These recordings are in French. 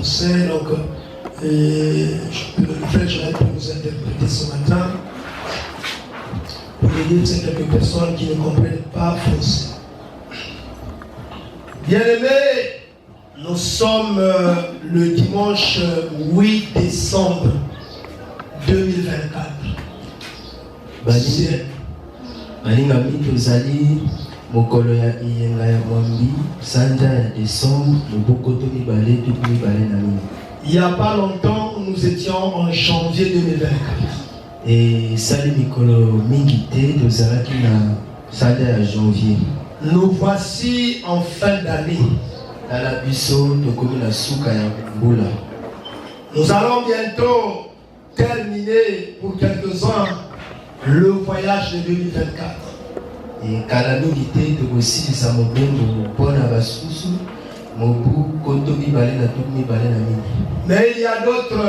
français, donc le frère Joël peut nous interpréter ce matin pour aider ces quelques personnes qui ne comprennent pas français. Bien-aimés, nous sommes le dimanche 8 décembre 2024. Il n'y a pas longtemps, nous étions en janvier 2024. Et nous voici en fin d'année. Nous allons bientôt terminer pour quelques-uns le voyage de 2024. Mais il y a d'autres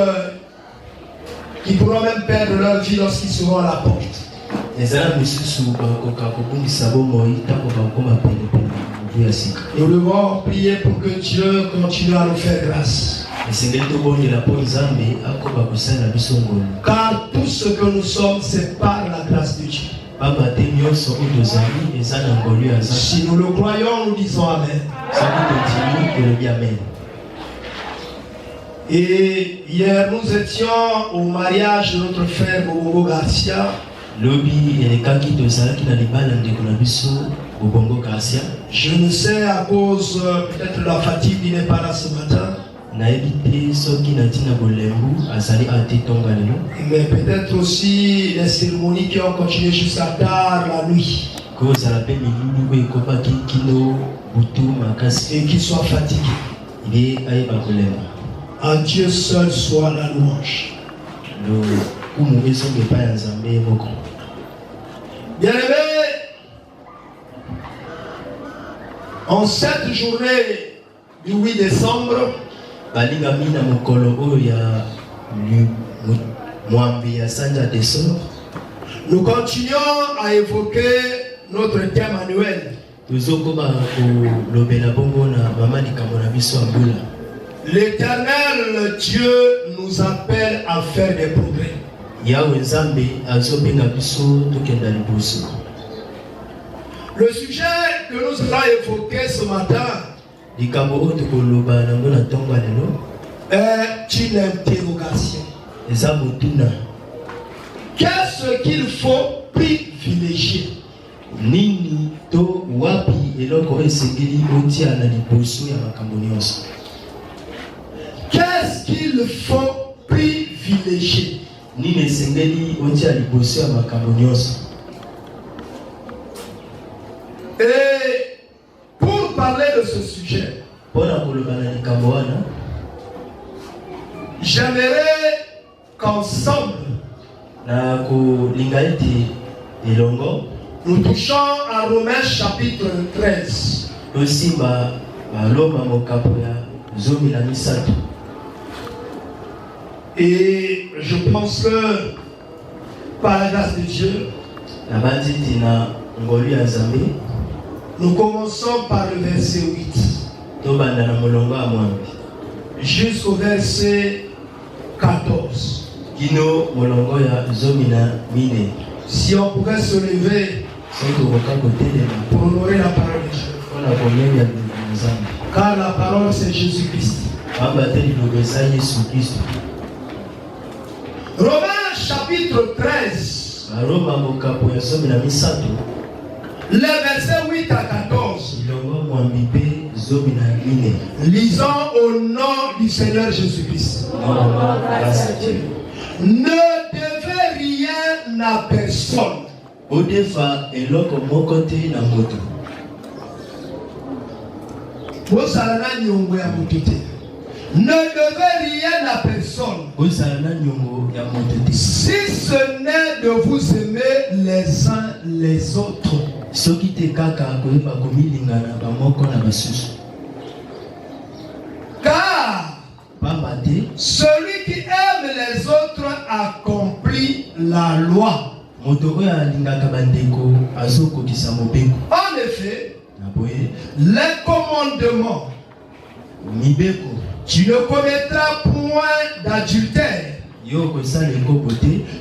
qui pourront même perdre leur vie lorsqu'ils seront à la porte. Nous devons prier pour que Dieu continue à nous faire grâce. Car tout ce que nous sommes, c'est par la grâce de Dieu. Si nous le croyons, nous disons Amen. Et hier, nous étions au mariage de notre frère Bobo Garcia. Je ne sais, à cause peut-être de la fatigue, il n'est pas là ce matin. Mais peut-être aussi les cérémonies qui ont continué jusqu'à tard la nuit. Et qu'ils soient fatigués. En Dieu seul soit la louange. Bien-aimés, en cette journée du 8 décembre, nous continuons à évoquer notre thème annuel. L'Éternel Dieu nous appelle à faire des progrès. Le sujet que nous allons évoquer ce matin est une interrogation. Qu'est-ce qu'il faut privilégier? Qu'est-ce qu'il faut privilégier? Et pour parler de ce sujet, j'aimerais qu'ensemble nous touchons à Romains chapitre 13. Et je pense que par la grâce de Dieu, nous commençons par le verset 8 jusqu'au verset 14. Si on pouvait se lever pour honorer la parole de Dieu. Car la parole c'est Jésus-Christ. Romains chapitre 13. Les versets 8 à 14. Lisons au nom du Seigneur Jésus-Christ. Ne devez rien à personne. Ne devez rien à personne, si ce n'est de vous aimer les uns les autres. Car celui qui aime les autres accomplit la loi. En effet, les commandements Tu ne commettras point d'adultère.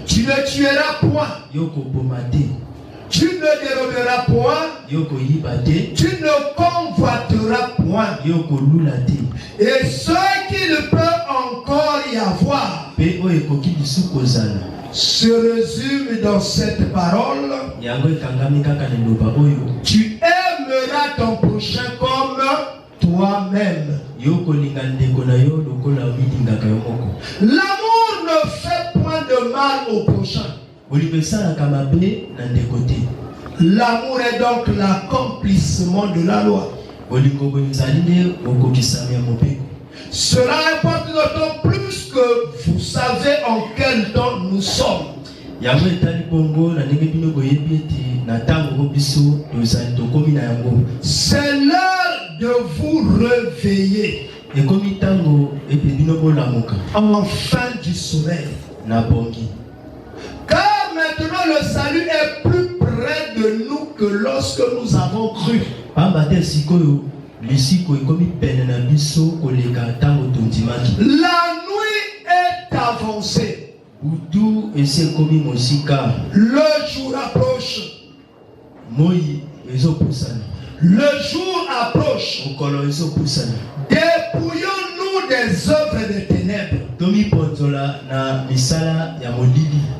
Tu ne tueras point. Tu ne déroberas point. Tu ne convoiteras point. Et ce qu'il peut encore y avoir se résume dans cette parole. Tu aimeras ton prochain comme toi-même. L'amour ne fait point de mal au prochain. L'amour est donc l'accomplissement de la loi. Cela importe d'autant plus que vous savez en quel temps nous sommes. C'est l'heure de vous réveiller en fin du sommeil. Car maintenant le salut est plus près de nous que lorsque nous avons cru. La nuit est avancée. Le jour approche. Le jour approche. Dépouillons-nous des œuvres des ténèbres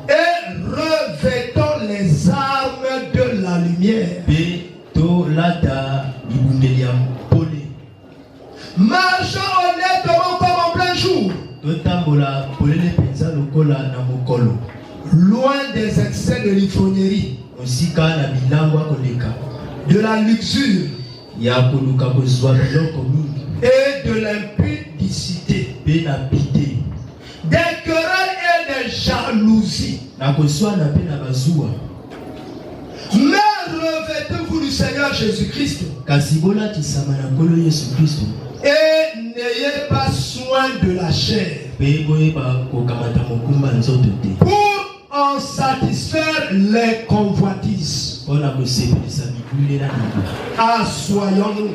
et revêtons les armes de la lumière. Marchons honnêtement comme en plein jour, loin des excès de l'ivrognerie, de la luxure et de l'impudicité, des querelles et des jalousies. Mais revêtez-vous du Seigneur Jésus-Christ et n'ayez pas soin de la chair pour en satisfaire les convoitises. Assoyons-nous.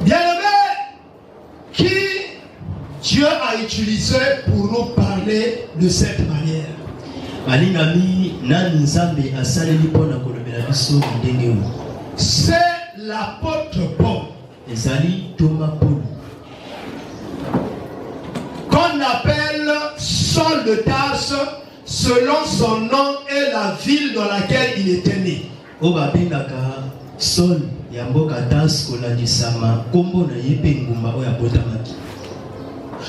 Bien-aimés, qui Dieu a utilisé pour nous parler de cette manière? C'est l'apôtre Paul, qu'on appelle Saul de Tarse, selon son nom et la ville dans laquelle il était né.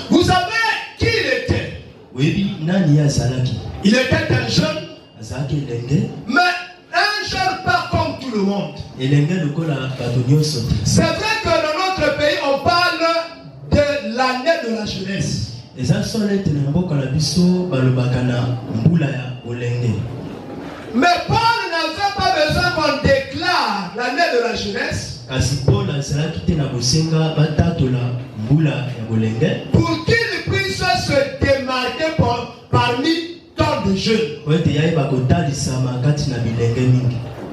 Vous savez qui il était? Il était un jeune, mais un jeune pas comme tout le monde. C'est vrai que dans notre pays, on parle de l'année de la jeunesse. Mais Paul n'avait pas besoin qu'on déclare l'année de la jeunesse pour qu'il puisse se démarquer parmi tant de jeunes.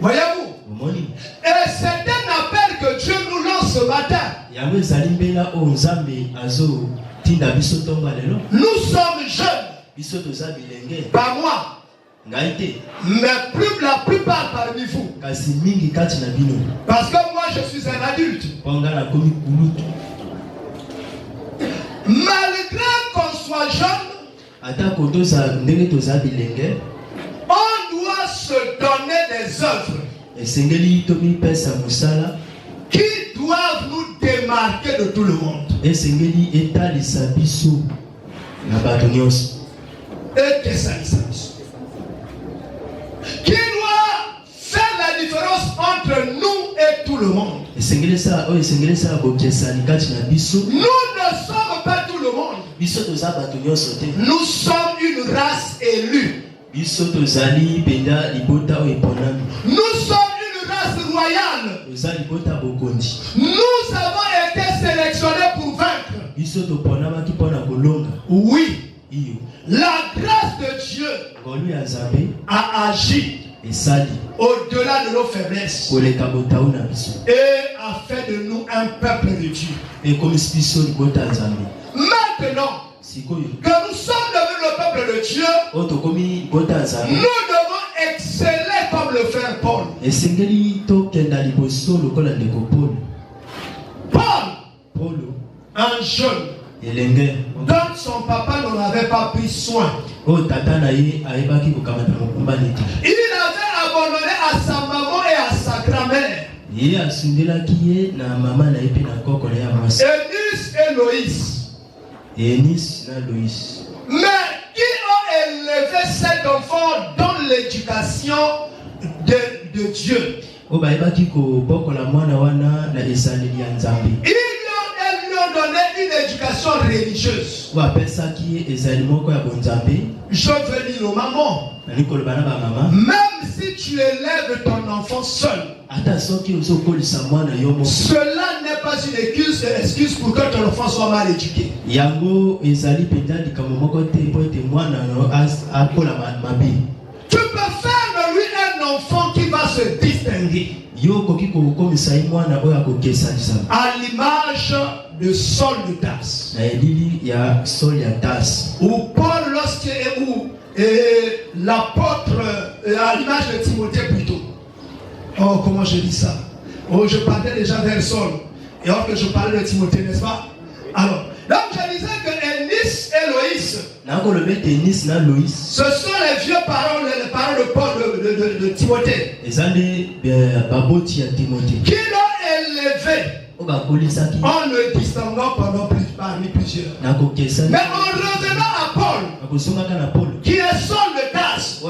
Voyez-vous? Et c'est un appel que Dieu nous lance ce matin. Nous sommes jeunes, pas moi, mais la plupart parmi vous. Parce que moi je suis un adulte. Malgré qu'on soit jeune, on doit se donner des œuvres qui doivent nous démarquer de tout le monde. Et que ça qui doit faire la différence entre nous et tout le monde. Nous ne sommes pas tout le monde. Nous sommes une race élue. Nous sommes une race royale. Nous avons été sélectionnés pour vaincre. Oui. La grâce de Dieu a agi au-delà de nos faiblesses et a fait de nous un peuple de Dieu. Maintenant que nous sommes devenus le peuple de Dieu, nous devons exceller comme le frère Paul. Paul, un jeune dont son papa n'en avait pas pris soin. Il avait abandonné à sa maman et à sa grand-mère. Eunice et Loïs. Mais ils ont élevé cet enfant dans l'éducation de Dieu. Ils lui ont donné une éducation religieuse. Je veux dire aux mamans, même si tu élèves ton enfant seul, cela n'est pas une excuse pour que ton enfant soit mal éduqué. Tu peux faire de lui un enfant qui va se distinguer. À l'image de Saul de Tarse. Ou Paul l'apôtre, à l'image de Timothée plutôt. Oh, comment je dis ça? Oh, je partais déjà vers Saul. Et alors que je parlais de Timothée, n'est-ce pas? Alors, donc je disais que Eunice et Loïs, ce sont les vieux parents, les parents de Paul, de Timothée, qui l'ont élevé en le distinguant parmi plusieurs. Mais en revenant à Paul, qui est Saul de Tarse,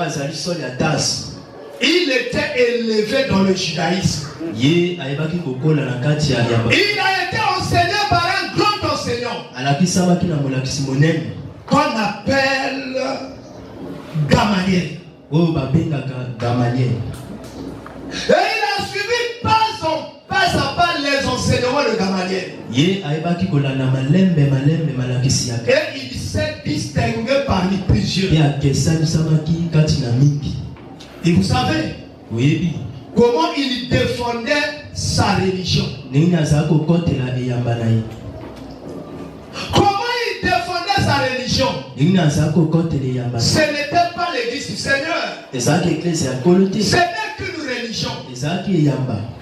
il était élevé dans le judaïsme. Il a été enseigné par un grand enseignant qu'on appelle Gamaliel. Et il a suivi pas à pas les enseignements de Gamaliel. Et il s'est distingué parmi plusieurs. Et vous savez comment il défendait sa religion. Comment il défendait sa religion. Ce n'était pas l'église du Seigneur. Ce n'est qu'une religion.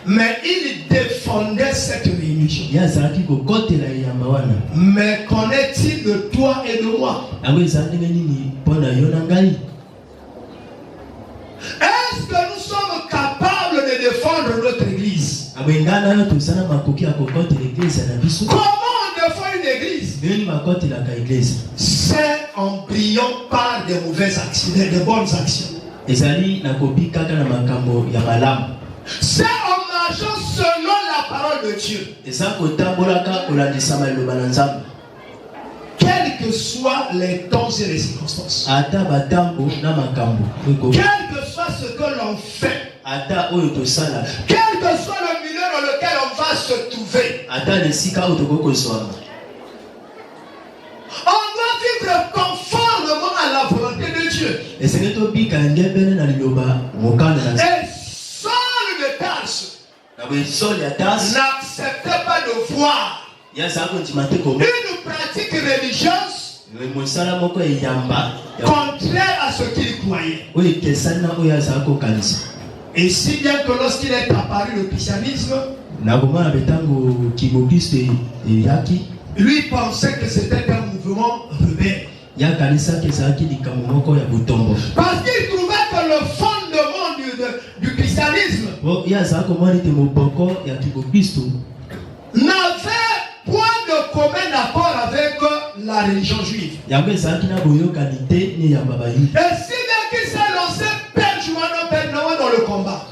Mais il défendait cette religion. Mais qu'en est-il de toi et de moi? Est-ce que nous sommes capables de défendre notre église? Comment on défend une église? C'est en brillant par des mauvaises actions, des bonnes actions. C'est en marchant selon la parole de Dieu. Quels que soient les temps et les circonstances. Quel que soit ce que l'on fait. Quel que soit le milieu dans lequel on va se trouver. On doit vivre conformément à la volonté de Dieu. Et Saul de Tarse n'acceptait pas de voir une pratique religieuse contraire à ce qu'il croyait. Et si bien que lorsqu'il est apparu le christianisme, lui pensait que c'était un mouvement rebelle. Parce qu'il trouvait que le fondement du christianisme n'avait point de commun accord avec la religion juive. Et si bien qu'il s'est lancé Père Manoa dans le combat.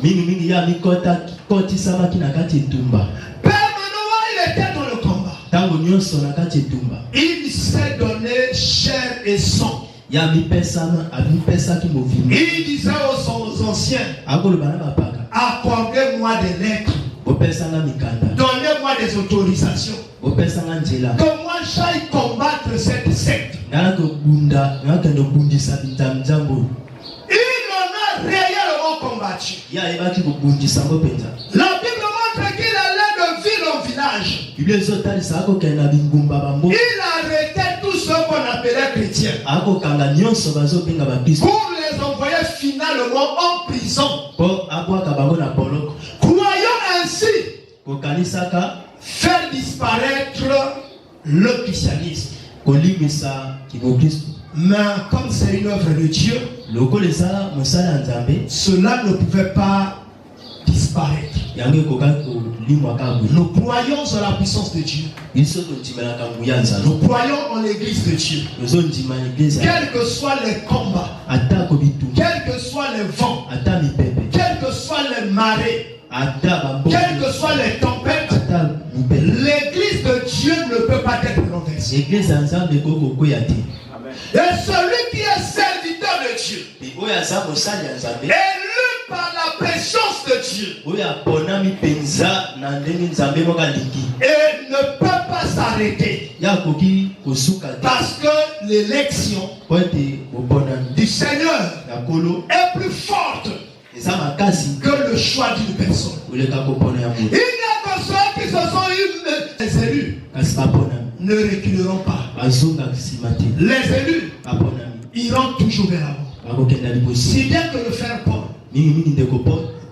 Père Manoa, il était dans le combat. Il s'est donné chair et sang. Il disait aux anciens, accordez-moi des lettres, donnez-moi des autorisations, que moi j'aille combattre cette secte. Il en a réellement combattu. La Bible montre qu'il allait de ville en village. Il arrêtait tous ceux qu'on appelait chrétiens pour les envoyer finalement en prison. Croyons ainsi faire disparaître le christianisme. Mais comme c'est une œuvre de Dieu, cela ne pouvait pas disparaître. Nous croyons en la puissance de Dieu. Nous croyons en l'église de Dieu. Quels que soient les combats, quels que soient les vents, quelles que soient les marées, quelles que soient les tempêtes, l'église de Dieu ne peut pas être renversée. Et celui qui est serviteur de Dieu, élu par la présence de Dieu, et ne peut pas s'arrêter, parce que l'élection du Seigneur est plus forte que le choix d'une personne. Il n'y a que ceux qui se sont élus ne reculeront pas. Les élus iront toujours vers l'avant. Si bien que le frère Paul,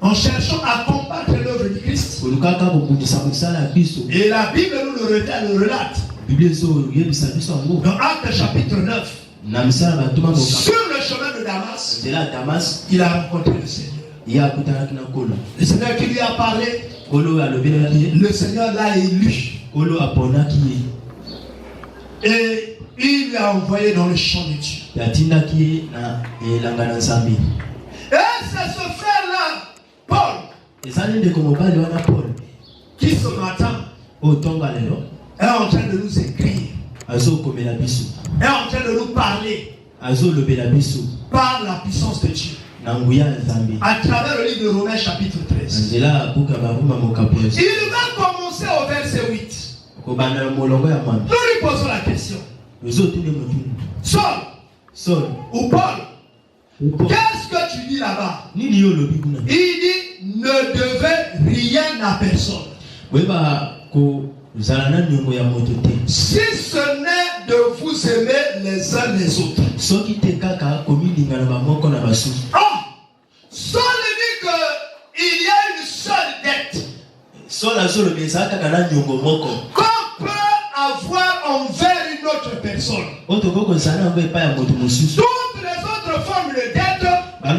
en cherchant à combattre l'œuvre du Christ, et la Bible nous le relate dans Actes chapitre 9, sur le chemin de Damas, il a rencontré le Seigneur. Le Seigneur qui lui a parlé, le Seigneur l'a élu. Et il lui a envoyé dans le champ de Dieu. Et c'est ce frère-là, Paul, qui ce matin est en train de nous écrire, est en train de nous parler par la puissance de Dieu. À travers le livre de Romains chapitre 13. Il va commencer au verset 8. Nous lui posons la question. Saul ou Paul, qu'est-ce que tu dis là-bas? Il dit ne devez rien à personne, si ce n'est de vous aimer les uns les autres. Saul dit qu'il y a une seule dette qu'on peut avoir envers une autre personne. Toutes les autres formes de dette, on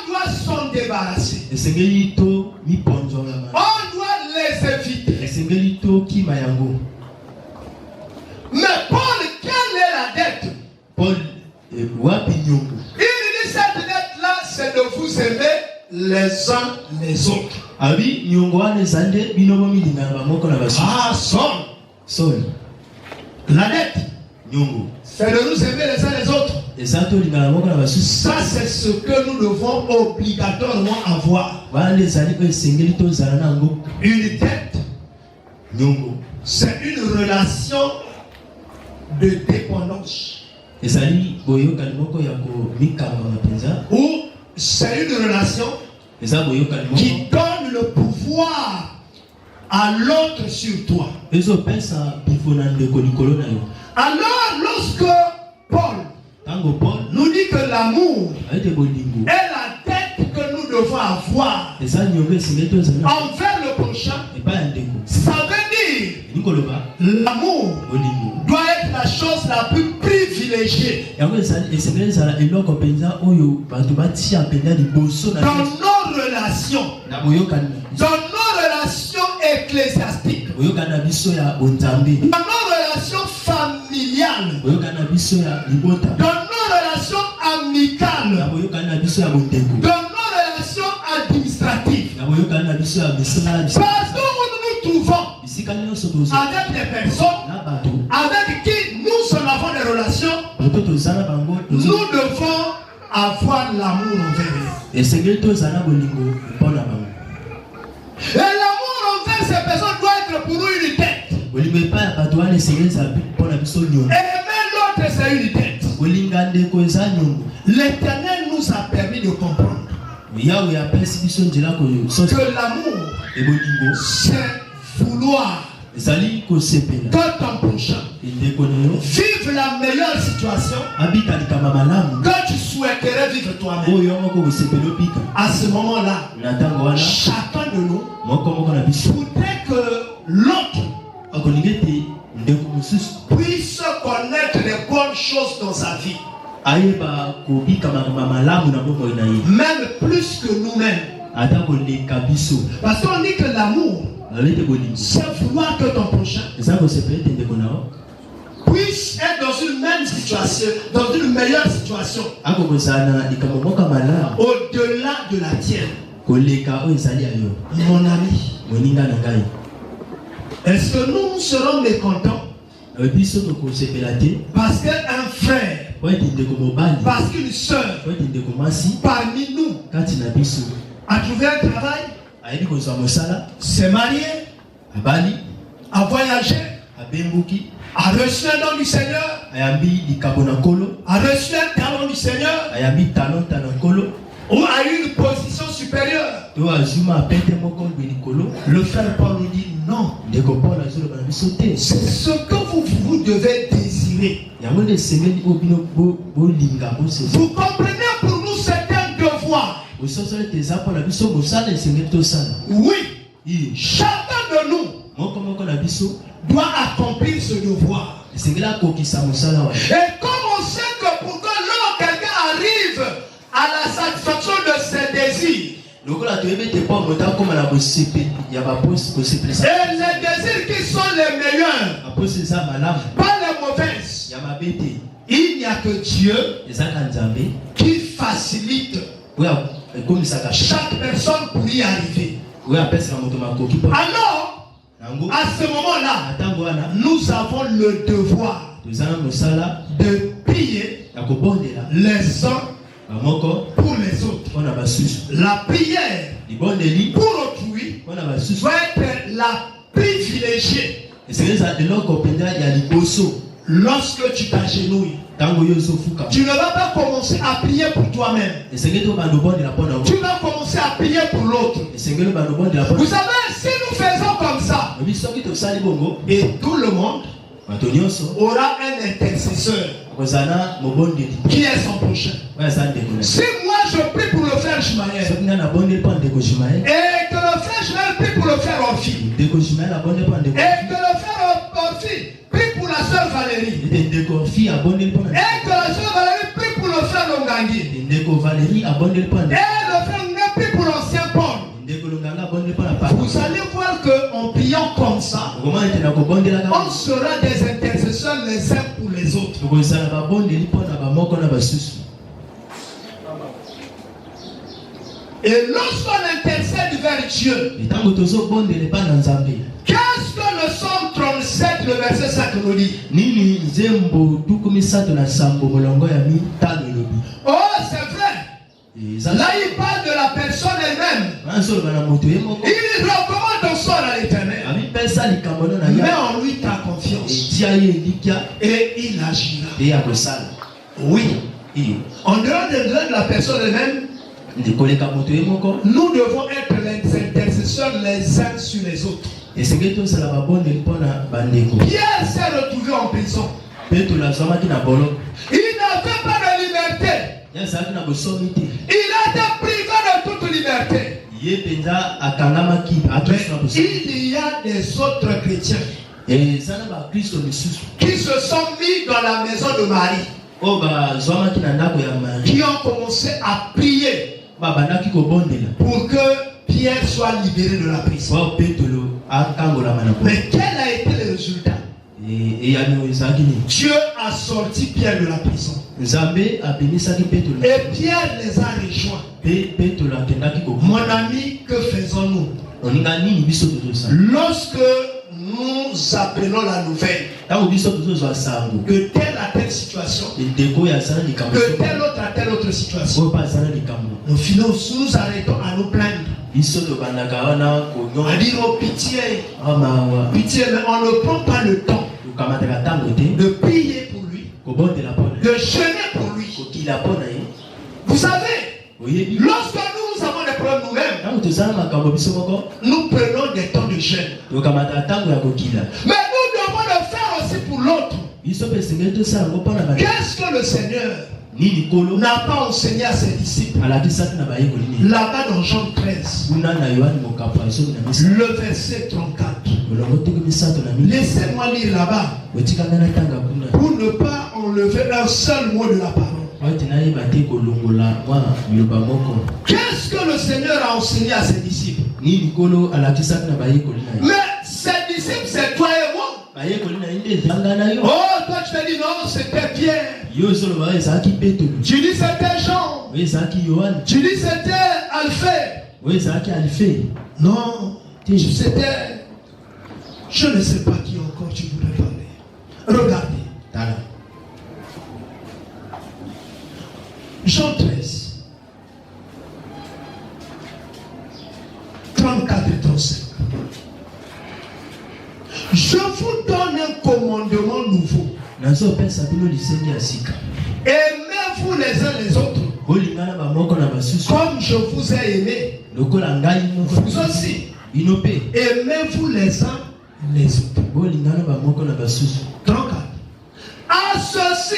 doit s'en débarrasser. On doit les éviter. Mais Paul, quelle est la dette? Il dit cette dette-là, c'est de vous aimer les uns les autres. Saul. La dette, c'est de nous aimer les uns les autres. Ça, c'est ce que nous devons obligatoirement avoir. Une dette, c'est une relation de dépendance. Ou c'est une relation qui donne le pouvoir à l'autre sur toi. Alors, lorsque Paul nous dit que l'amour est la dette que nous devons avoir envers le prochain, ça veut dire l'amour doit être la chose la plus privilégiée dans nos relations, ecclésiastiques, dans nos relations familiales, dans nos relations amicales, dans nos relations administratives. Parce que nous nous trouvons avec des personnes avec qui nous avons des relations, nous devons avoir l'amour envers eux. Et l'amour envers ces personnes doit être pour nous une dette. Aimer l'autre, c'est une dette. L'Éternel nous a permis de comprendre que l'amour, c'est vouloir que ton prochain vive la meilleure situation que tu souhaiterais vivre toi-même. À ce moment-là, chacun de nous voudrait que l'autre puisse connaître les bonnes choses dans sa vie, même plus que nous-mêmes. Parce qu'on dit que l'amour, c'est vouloir que ton prochain puisse être dans une même situation, dans une meilleure situation, au-delà de la tienne. Mon ami, est-ce que nous serons mécontents parce qu'un frère, parce qu'une soeur parmi nous a trouvé un travail, s'est marié, a voyagé, a reçu un don du Seigneur, a reçu un talent du Seigneur, ou a eu une position supérieure? Le frère Paul nous dit non. C'est ce que vous devez désirer. Vous comprenez, pour nous c'est un devoir. Oui, chacun de nous doit accomplir ce devoir. Et comme on sait que pour que quelqu'un arrive à la satisfaction de ses désirs, et les désirs qui sont les meilleurs, pas les mauvaises, il n'y a que Dieu qui facilite chaque personne pour y arriver. Alors, à ce moment-là, nous avons le devoir de prier les uns pour les autres. La prière pour autrui doit être la privilégiée. Lorsque tu t'agenouilles, tu ne vas pas commencer à prier pour toi-même. Tu vas commencer à prier pour l'autre. Vous savez, si nous faisons comme ça, et tout le monde aura un intercesseur qui est son prochain. Si moi je prie pour le frère Ishmael, et que le frère Ishmael prie pour le frère Orphi, et que le frère Orphi prie pour la soeur Valérie, et que la soeur Valérie prie pour le frère Longangi, et le frère Longangi prie pour l'ancien Paul, vous allez voir qu'en priant comme ça, on sera des intercesseurs les uns pour les autres. Et lorsqu'on intercède vers Dieu, qu'est-ce que le Psaume 37, le verset 5 nous dit? Oh, c'est vrai. Là, il parle de la personne elle-même. Il recommande ton sort à l'Éternel. Mais en lui ta confiance. Et il agira. Oui. En dehors de la personne elle-même, nous devons être les intercesseurs les uns sur les autres. Pierre s'est retrouvé en prison. Il n'avait pas de liberté. Il a été privé de toute liberté. Mais il y a des autres chrétiens qui se sont mis dans la maison de Marie, qui ont commencé à prier pour que Pierre soit libéré de la prison. Mais quel a été le résultat? Dieu a sorti Pierre de la prison. Et Pierre les a rejoints. Mon ami, que faisons-nous lorsque nous apprenons la nouvelle que telle a telle situation, que telle autre a telle autre situation? Nous arrêtons à nous plaindre, à dire oh pitié, pitié, mais on ne prend pas le temps de prier pour lui, de jeûner pour lui. Vous savez, lorsque nous avons des problèmes nous-mêmes, nous prenons des temps de jeûne. Mais nous devons le faire aussi pour l'autre. Qu'est-ce que le Seigneur n'a pas enseigné à ses disciples? Là-bas dans Jean 13, le verset 34. Laissez-moi lire là-bas pour ne pas enlever un seul mot de la parole. Qu'est-ce que le Seigneur a enseigné à ses disciples? Mais ses disciples, c'est toi et moi. Oh, toi tu te dis non, c'était Pierre. Tu dis c'était Jean. Tu dis c'était Alphée. Non, c'était... Je ne sais pas qui encore tu voudrais parler. Regardez. Jean 13, 34 et 35. Je vous donne un commandement nouveau. Aimez-vous les uns les autres. Comme je vous ai aimé. Vous aussi. Aimez-vous les uns les autres. 34. À ceci,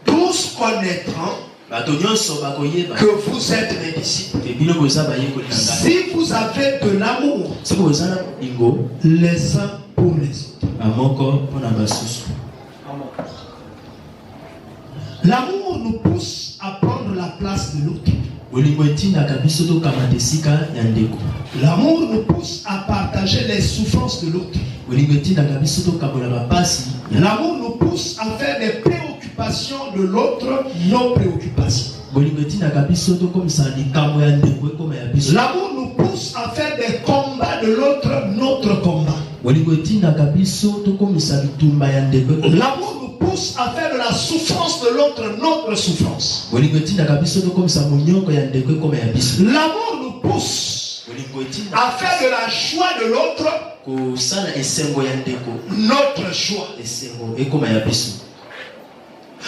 tous connaîtront que vous êtes mes disciples. Si vous avez de l'amour les uns pour les autres. L'amour nous pousse à prendre la place de l'autre. L'amour nous pousse à partager les souffrances de l'autre. L'amour nous pousse à faire des préoccupations de l'autre nos préoccupations. L'amour nous pousse à faire des combats de l'autre notre combat. L'amour nous pousse à faire de la souffrance de l'autre notre souffrance. L'amour nous pousse à faire de la joie de l'autre notre joie.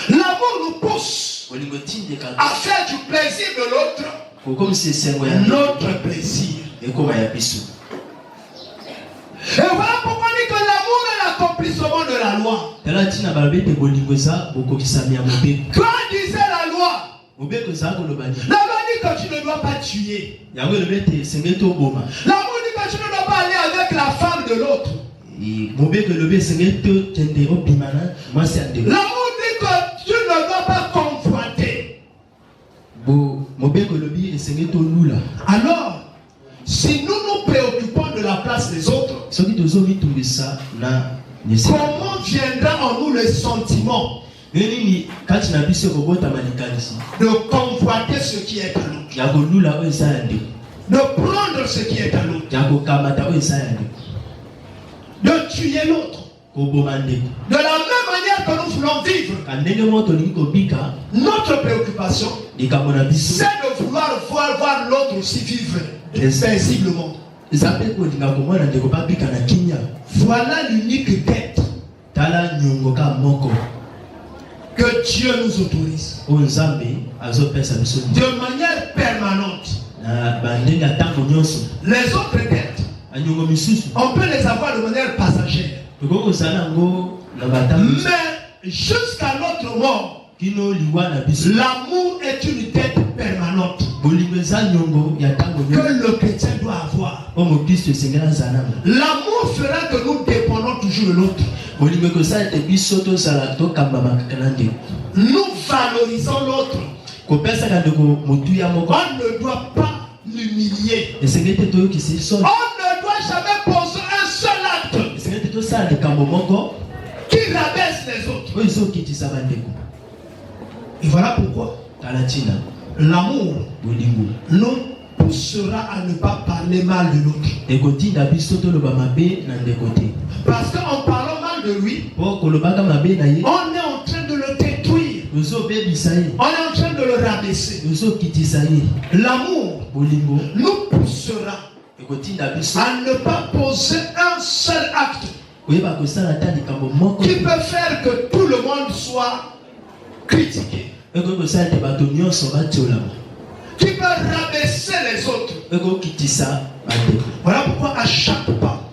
L'amour nous pousse à faire du plaisir de l'autre notre plaisir. Et voilà pourquoi on dit que l'amour est l'accomplissement de la loi. Quand disait la loi, la loi dit que tu ne dois pas tuer. L'amour dit que tu ne dois pas aller avec la femme de l'autre. L'amour dit que tu ne dois pas convoiter. Alors, si nous nous préoccupons de la place des autres, comment viendra en nous le sentiment de convoiter ce qui est à l'autre, de prendre ce qui est à l'autre, de tuer l'autre? De la même manière que nous voulons vivre, notre préoccupation, c'est de vouloir voir l'autre aussi vivre paisiblement. Voilà l'unique dette que Dieu nous autorise de manière permanente. Les autres dettes, on peut les avoir de manière passagère. Mais jusqu'à notre mort, l'amour est une dette permanente que le chrétien doit avoir. L'amour fera que nous dépendons toujours de l'autre. Nous valorisons l'autre. On ne doit pas l'humilier. On ne doit jamais poser un seul acte qui rabaisse les autres. Et voilà pourquoi l'amour nous poussera à ne pas parler mal de l'autre. Parce qu'en parlant mal de lui, on est en train de le détruire. On est en train de le rabaisser. L'amour nous poussera à ne pas poser un seul acte qui peut faire que tout le monde soit critiqué, qui peut rabaisser les autres. Voilà pourquoi à chaque pas,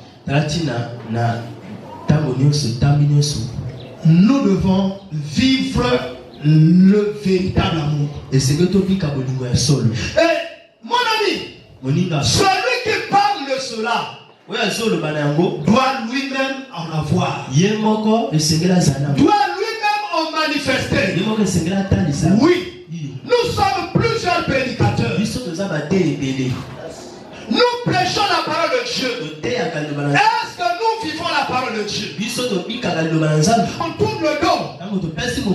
nous devons vivre le véritable amour. Et mon ami, celui qui parle de cela doit lui-même en avoir. Doit lui-même en manifester. Oui, nous sommes plusieurs prédicateurs. Nous prêchons la parole de Dieu. Est-ce que nous vivons la parole de Dieu? On tourne le dos.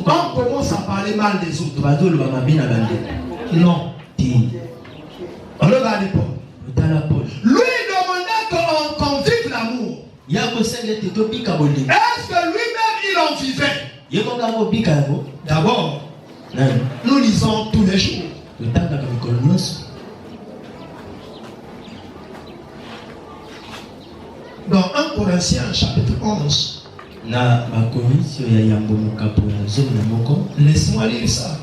On commence à parler mal des autres. Non. On regarde Paul. Lui demandait qu'on vive l'amour. Est-ce que lui-même il en vivait? D'abord, nous lisons tous les jours. Dans 1 Corinthiens chapitre 11. Laisse-moi lire ça.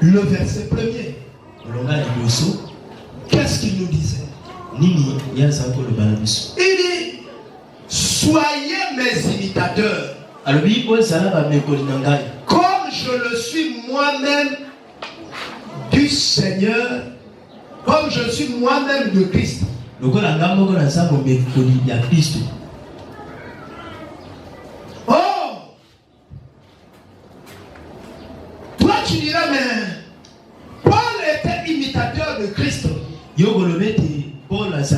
Le verset premier. Qu'est-ce qu'il nous disait? Il dit, soyez mes imitateurs, comme je le suis moi-même du Seigneur, comme je suis moi-même de Christ. Oh, toi tu diras, mais Paul était imitateur de Christ. Est-ce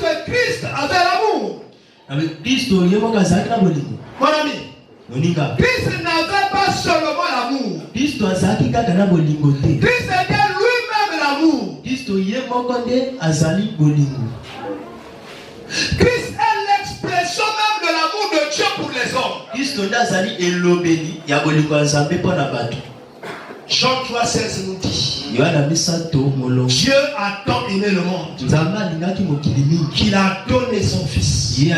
que Christ avait l'amour? Mon ami, Christ n'avait pas seulement l'amour. Christ était lui-même l'amour. Christ est l'expression même de l'amour de Dieu pour les hommes. Jean 3,16 nous dit, Dieu a tant aimé le monde qu'il a donné son Fils unique,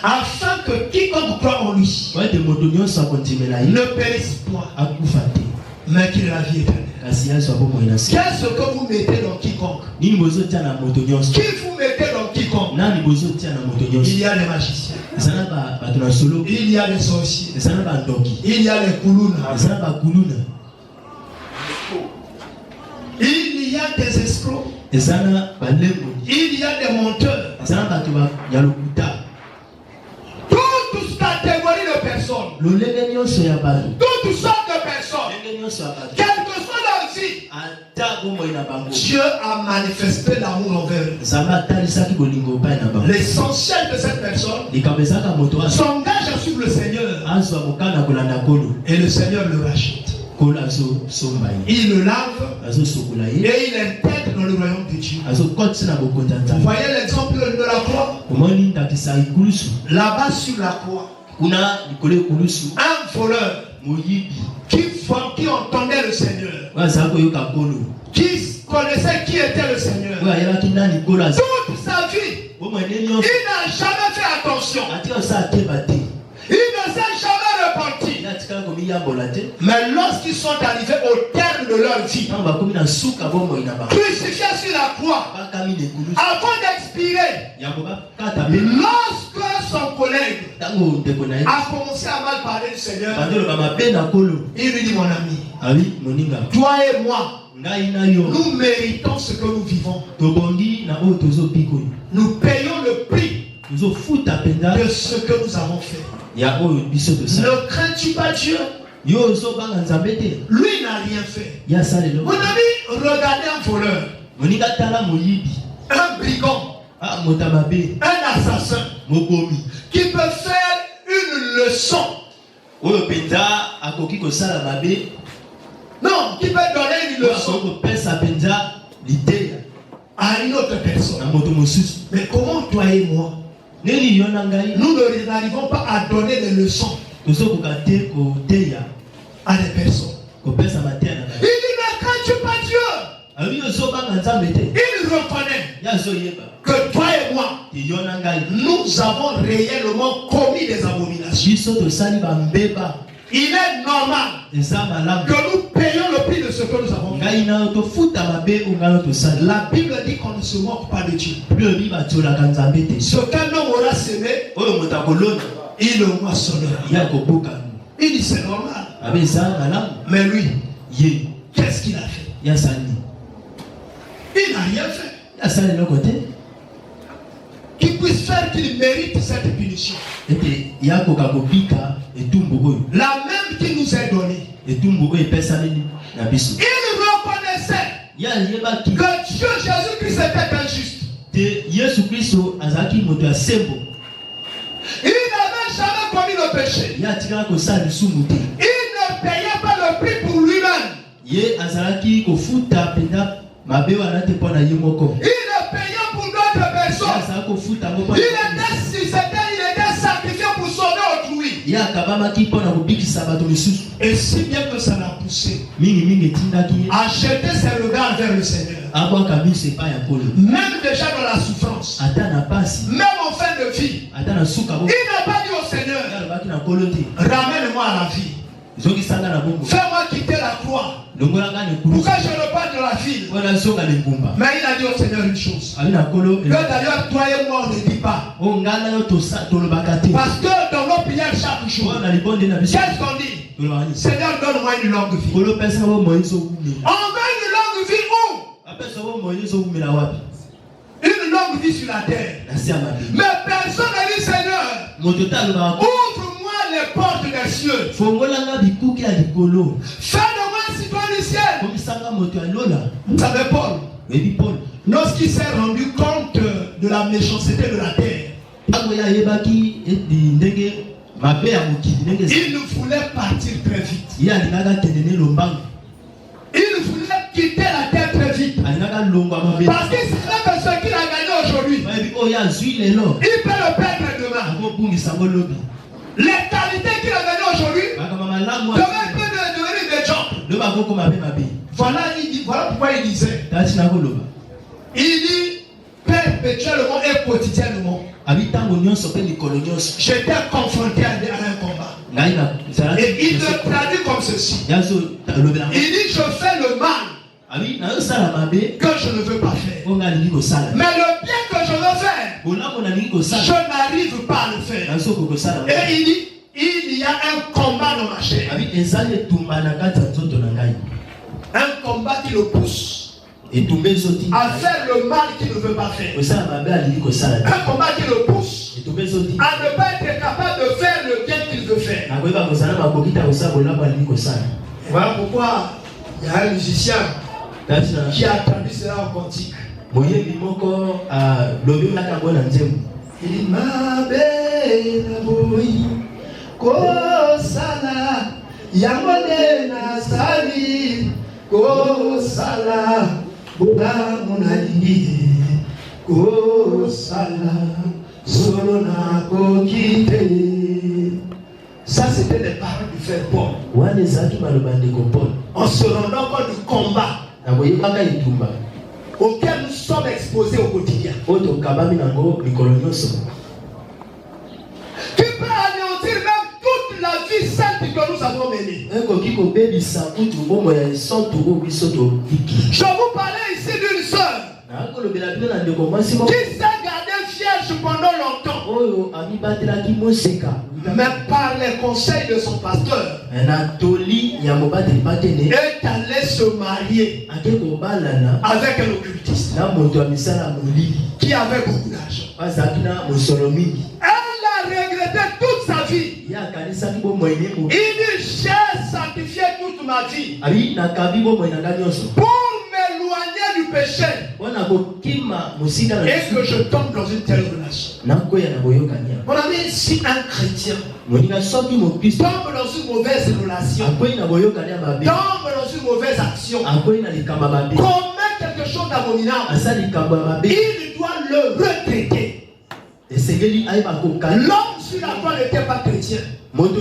afin que quiconque croit en lui ne périsse point, mais qu'il ait la vie éternelle. Qu'est-ce que vous mettez dans quiconque? Qui vous mettez dans quiconque? Il y a des magiciens, il y a des sorciers, il y a les koulounas, il y a des escrocs, il y a des menteurs. Toutes catégories de personnes, toutes sortes de personnes, quelle que soit leur vie, Dieu a manifesté l'amour envers eux. L'essentiel de cette personne s'engage à suivre le Seigneur, et le Seigneur le rachète. Il le lave et il intègre dans le royaume de Dieu. Vous voyez l'exemple de la croix? Là-bas sur la croix, un voleur qui entendait le Seigneur, qui connaissait qui était le Seigneur, toute sa vie, il n'a jamais fait attention. Il ne s'est jamais repenti. Mais lorsqu'ils sont arrivés au terme de leur vie, crucifiés sur la croix, avant d'expirer, lorsque son collègue a commencé à mal parler du Seigneur, il lui dit, mon ami, toi et moi, nous méritons ce que nous vivons. Nous payons le prix de ce que nous avons fait. Ne crains-tu pas Dieu? Lui n'a rien fait. Mon ami, regardez un voleur, un brigand, un assassin qui peut faire une leçon. Non, qui peut donner une leçon à une autre personne. Mais comment toi et moi, nous n'arrivons pas à donner des leçons à des personnes? Il dit, ne crains-tu pas Dieu? Il reconnaît que toi et moi, nous avons réellement commis des abominations. Il est normal que nous payons le prix de ce que nous avons fait. La Bible dit qu'on ne se moque pas de Dieu. Ce qu'un homme aura semé, il le moissonnera. Il dit c'est normal. Mais lui, qu'est-ce qu'il a fait? Il n'a rien fait qui puisse faire qu'il mérite cette punition. La même qui nous est donnée. Il reconnaissait que Dieu Jésus-Christ était injuste. Il n'avait jamais commis le péché. Il ne payait pas le prix pour lui-même. Il ne payait pour d'autres personnes. Il était sacrifié pour sauver autrui. Et si bien que ça l'a poussé à jeter ses regards vers le Seigneur. Même déjà dans la souffrance, même en fin de vie, il n'a pas dit au Seigneur, ramène-moi à la vie. Fais-moi quitter la croix. Pourquoi je repars de la ville? Mais il a dit au Seigneur une chose. Que d'ailleurs toi et moi on ne dit pas. Parce que dans nos prières chaque jour, qu'est-ce qu'on dit? Seigneur, donne-moi une longue vie. On veut une longue vie où? Une longue vie sur la terre. Mais personne n'a dit Seigneur, ouvre-moi les portes des cieux. Fais de moi citoyen du ciel. Vous savez Paul, lorsqu'il s'est rendu compte de la méchanceté de la terre, il voulait partir très vite. Il voulait quitter la terre très vite. Parce qu'il savait que ce qu'il a gagné aujourd'hui, il peut le perdre demain. Les qualités qu'il a gagnées aujourd'hui demain peut devenir des jobs. Voilà pourquoi il disait. Il dit perpétuellement et quotidiennement. J'étais confronté à un combat. Et il le traduit comme ceci. Il dit je fais le mal que je ne veux pas faire. Mais le bien que je veux faire, je n'arrive pas à le faire. Et il dit il y a un combat dans ma chair. Un combat qui le pousse à faire le mal qu'il ne veut pas faire. Un combat qui le pousse à ne pas être capable de faire le bien qu'il veut faire. Voilà pourquoi il y a un musicien qui a traduit cela en cantique. Il dit ma belle boy kosala yamone na sali kosala buda munalingi kosala solo na kokite. Ça c'était les paroles du frère Paul. En se rendant compte du combat auquel nous sommes exposés au quotidien. Tu peux anéantir même toute la vie sainte que nous avons menée. Je vous parlais ici d'une sœur qui s'est gardée vierge pendant longtemps. Mais par les conseils de son pasteur, est allée se marier avec un occultiste qui avait beaucoup d'argent. Elle a regretté toute sa vie. Il dit j'ai sacrifié toute ma vie pour m'éloigner du péché et que je tombe dans une telle relation. Mon ami, si un chrétien tombe dans une mauvaise relation, tombe dans une mauvaise action, commet quelque chose d'abominable, il doit le retraiter. L'homme sur la croix n'était pas chrétien. Mais il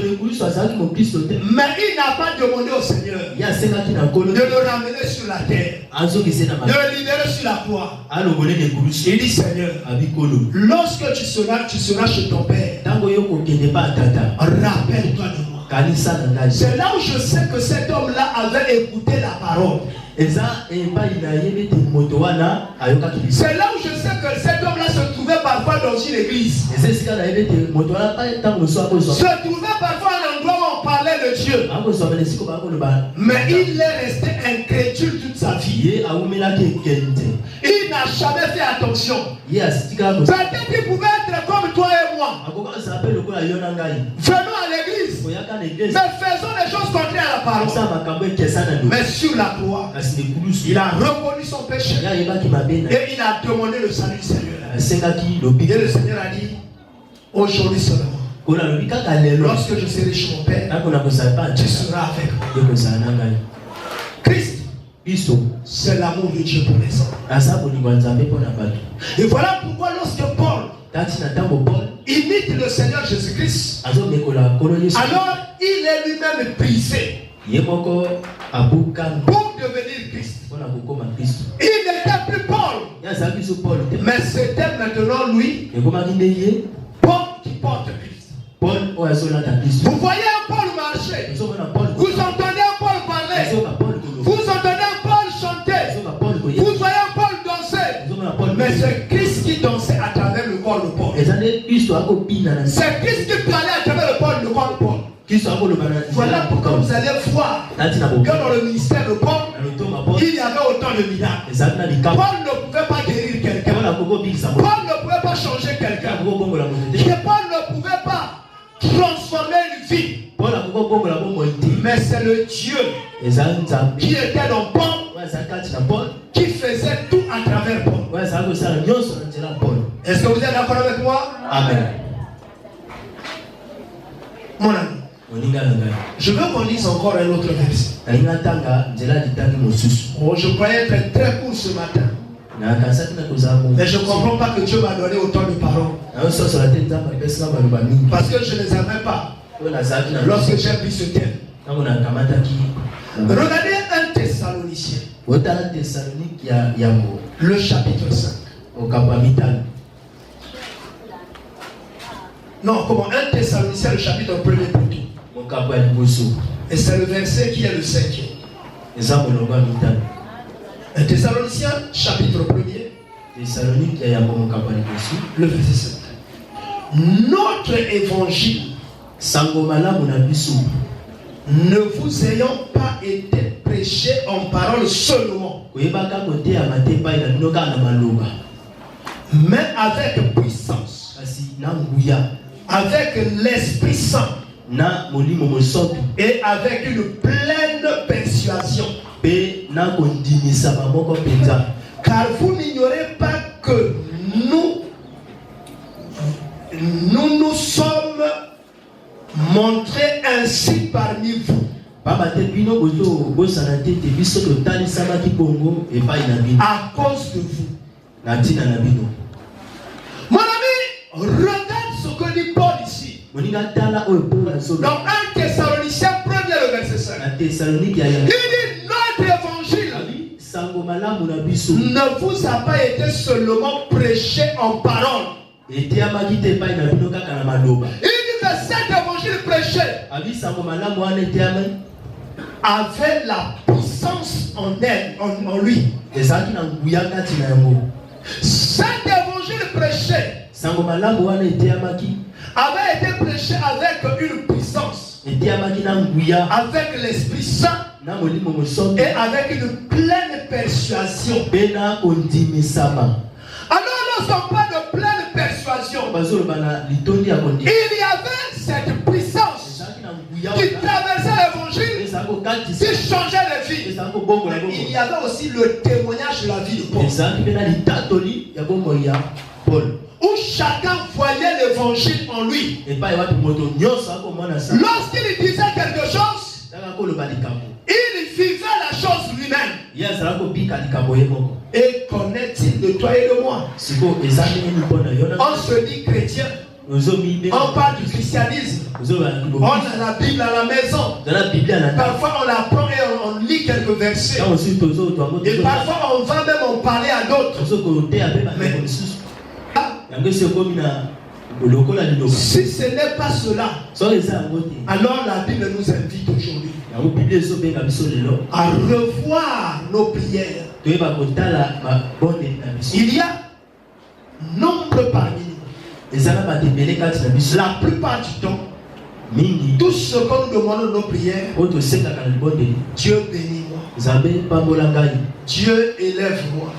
n'a pas demandé au Seigneur de le ramener sur la terre, de le libérer sur la croix. Il dit Seigneur, lorsque tu seras chez ton Père, rappelle-toi de moi. C'est là où je sais que cet homme-là avait écouté la parole. C'est là où je sais que cet homme-là se trouvait parfois dans une église. Se trouvait parfois à un endroit où on parlait de Dieu. Mais il est resté incrédule toute sa vie. Il n'a jamais fait attention. Peut-être qu'il pouvait être comme toi et moi. Venons à l'église, mais faisons des choses contraires à la parole. Mais sur la croix, il a reconnu son péché et il a demandé le salut du Seigneur. Et le Seigneur a dit, aujourd'hui seulement, lorsque je serai chez mon Père, tu seras avec moi. Christ, c'est l'amour de Dieu pour les hommes. Et voilà pourquoi lorsque Paul imite le Seigneur Jésus-Christ, alors il est lui-même brisé pour devenir Christ. Il n'était plus Paul, mais c'était maintenant lui, Paul qui porte Christ. Vous voyez un Paul marcher, vous entendez un Paul parler, vous entendez un Paul chanter, vous voyez un Paul danser, mais c'est Christ qui dansait à travers le corps de Paul. C'est Christ qui parlait à travers le corps de Paul. Voilà pourquoi vous allez voir que dans le ministère de Paul, il y avait autant de miracles. Paul ne pouvait pas guérir quelqu'un. Paul ne pouvait pas changer quelqu'un. Paul ne pouvait pas transformer une vie. Mais c'est le Dieu qui était dans Paul, qui faisait tout à travers Paul. Est-ce que vous êtes d'accord avec moi? Amen. Mon ami, je veux qu'on lise encore un autre verset. Oh, je croyais être très court ce matin, mais je ne comprends pas que Dieu m'a donné autant de paroles, parce que je ne les avais pas lorsque j'ai pris ce thème. Regardez 1 Thessaloniciens, le chapitre 5. Non, comment? 1 Thessaloniciens, le chapitre 1er plutôt. Et c'est le verset qui est le 5e. 1 Thessaloniciens, chapitre 1er, le verset 5. Notre évangile ne vous ayant pas été prêché en parole seulement, mais avec puissance, avec l'Esprit Saint et avec une pleine persuasion. Car vous n'ignorez pas que nous sommes montrés ainsi parmi vous, à cause de vous. Mon ami, regarde ce que dit Paul ici. Dans 1 Thessaloniciens 1er, le verset 5. Il dit notre évangile ne vous a pas été seulement prêché en parole. Il dit que cet évangile prêché avait la puissance en elle, en lui. Cet évangile prêché avait été prêché avec une puissance, avec l'Esprit Saint et avec une pleine persuasion. Alors lorsqu'on parle de pleine persuasion, il y avait cette puissance qui traversait l'évangile, qui changeait les vies. Mais il y avait aussi le témoignage de la vie de Paul, où chacun voyait l'évangile en lui. Lorsqu'il disait quelque chose, il vivait la chose lui-même. Et qu'en est-il de toi et de moi? On se dit chrétien, On parle du christianisme. On a la Bible à la maison. Parfois on la prend et on lit quelques versets. Et parfois on va même en parler à d'autres. Si ce n'est pas cela, alors la Bible nous invite aujourd'hui à revoir nos prières. Il y a nombre parmi nous. La plupart du temps, tout ce que nous demandons dans nos prières, Dieu bénis-moi, Dieu élève-moi,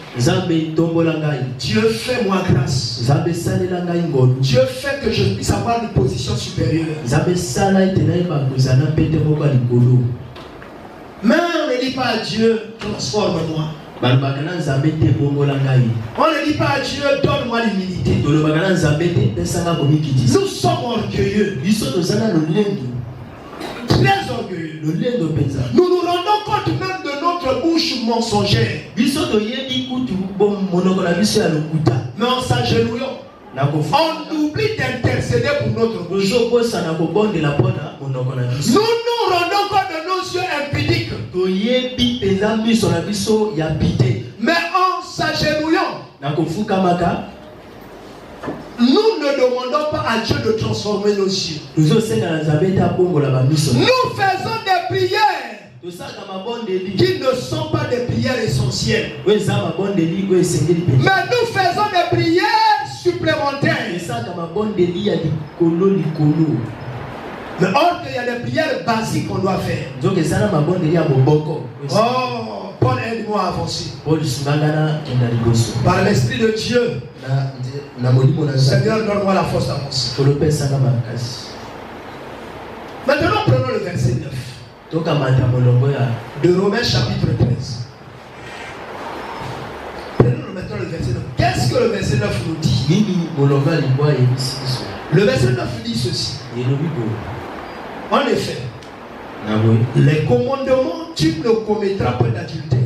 Dieu fais-moi grâce, Dieu fait que je puisse avoir une position supérieure. Mais on ne dit pas à Dieu, transforme-moi. On ne dit pas à Dieu, donne-moi l'humilité. Nous sommes orgueilleux. Très orgueilleux. Nous nous rendons compte même de notre bouche mensongère. Mais en s'agenouillant, on oublie d'intercéder pour notre bouche. Nous nous rendons compte de nos yeux impudiques. Mais en s'agenouillant, nous ne demandons pas à Dieu de transformer nos yeux. Nous faisons des prières qui ne sont pas des prières essentielles. Mais nous faisons des prières supplémentaires. Mais or qu'il y a des prières basiques qu'on doit faire. Oh, Paul aide-moi à avancer. Par l'Esprit de Dieu, Seigneur, donne-moi la force d'avancer. Maintenant, prenons le verset 9 de Romains chapitre 13. Prenons maintenant le verset 9. Qu'est-ce que le verset 9 nous dit? Le verset 9 dit ceci. En effet, les commandements, tu ne commettras pas d'adultère.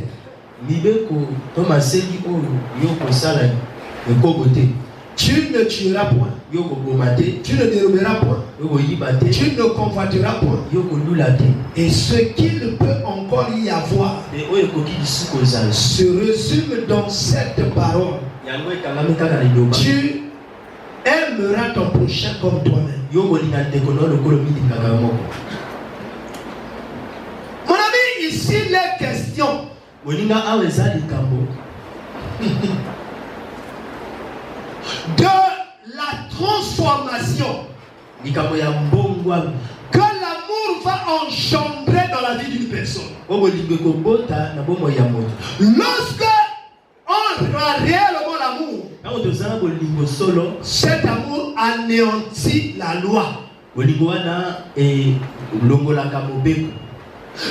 Tu ne tueras point. Tu ne déroberas point. Tu ne convoiteras point. Et ce qu'il peut encore y avoir se résume dans cette parole. Tu aimeras ton prochain comme toi-même. Mon ami, ici les questions de la transformation que l'amour va engendrer dans la vie d'une personne. Lorsque on a réellement l'amour, cet amour anéantit la loi.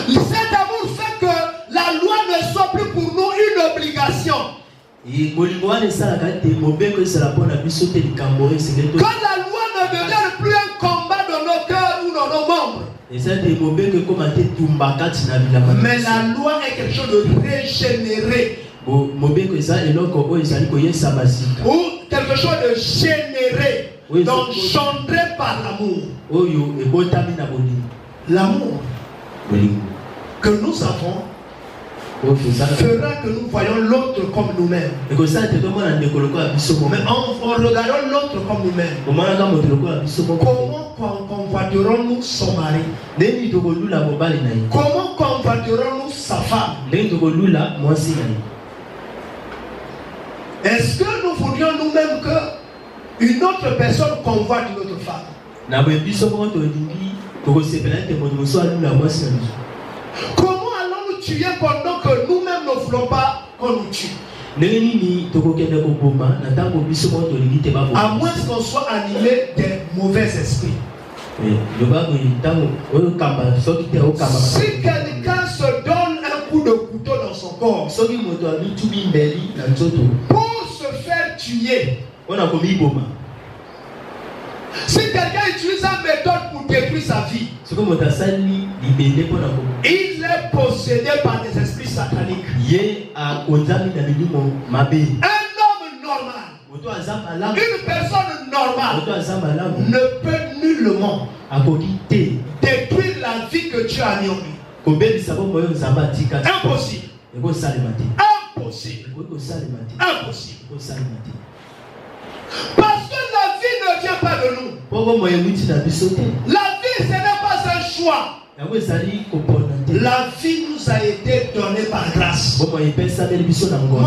Cet amour fait que la loi ne soit plus pour nous une obligation. Que la loi ne devienne plus un combat dans nos cœurs ou dans nos membres. Mais la loi est quelque chose de régénéré. Ou quelque chose de généré, d'engendré par l'amour. L'amour que nous avons fera que nous voyons l'autre comme nous-mêmes. Mais en regardant l'autre comme nous-mêmes, comment convoiterons-nous son mari? Comment convoiterons-nous sa femme? Est-ce que nous voudrions nous-mêmes qu'une autre personne convoite une autre femme? Comment allons-nous tuer pendant que nous-mêmes ne voulons pas qu'on nous tue? À moins qu'on soit animé des mauvais esprits. Si quelqu'un se donne un coup de couteau dans son corps pour se faire tuer, si quelqu'un utilise une méthode pour détruire sa vie, il est possédé par des esprits sataniques. Un homme normal, une personne normal ne peut nullement détruire la vie que Dieu a mis en lui. Impossible. Impossible. Impossible. Parce que la vie ne vient pas de nous. La vie, ce n'est pas un choix. La vie nous a été donnée par grâce. Mon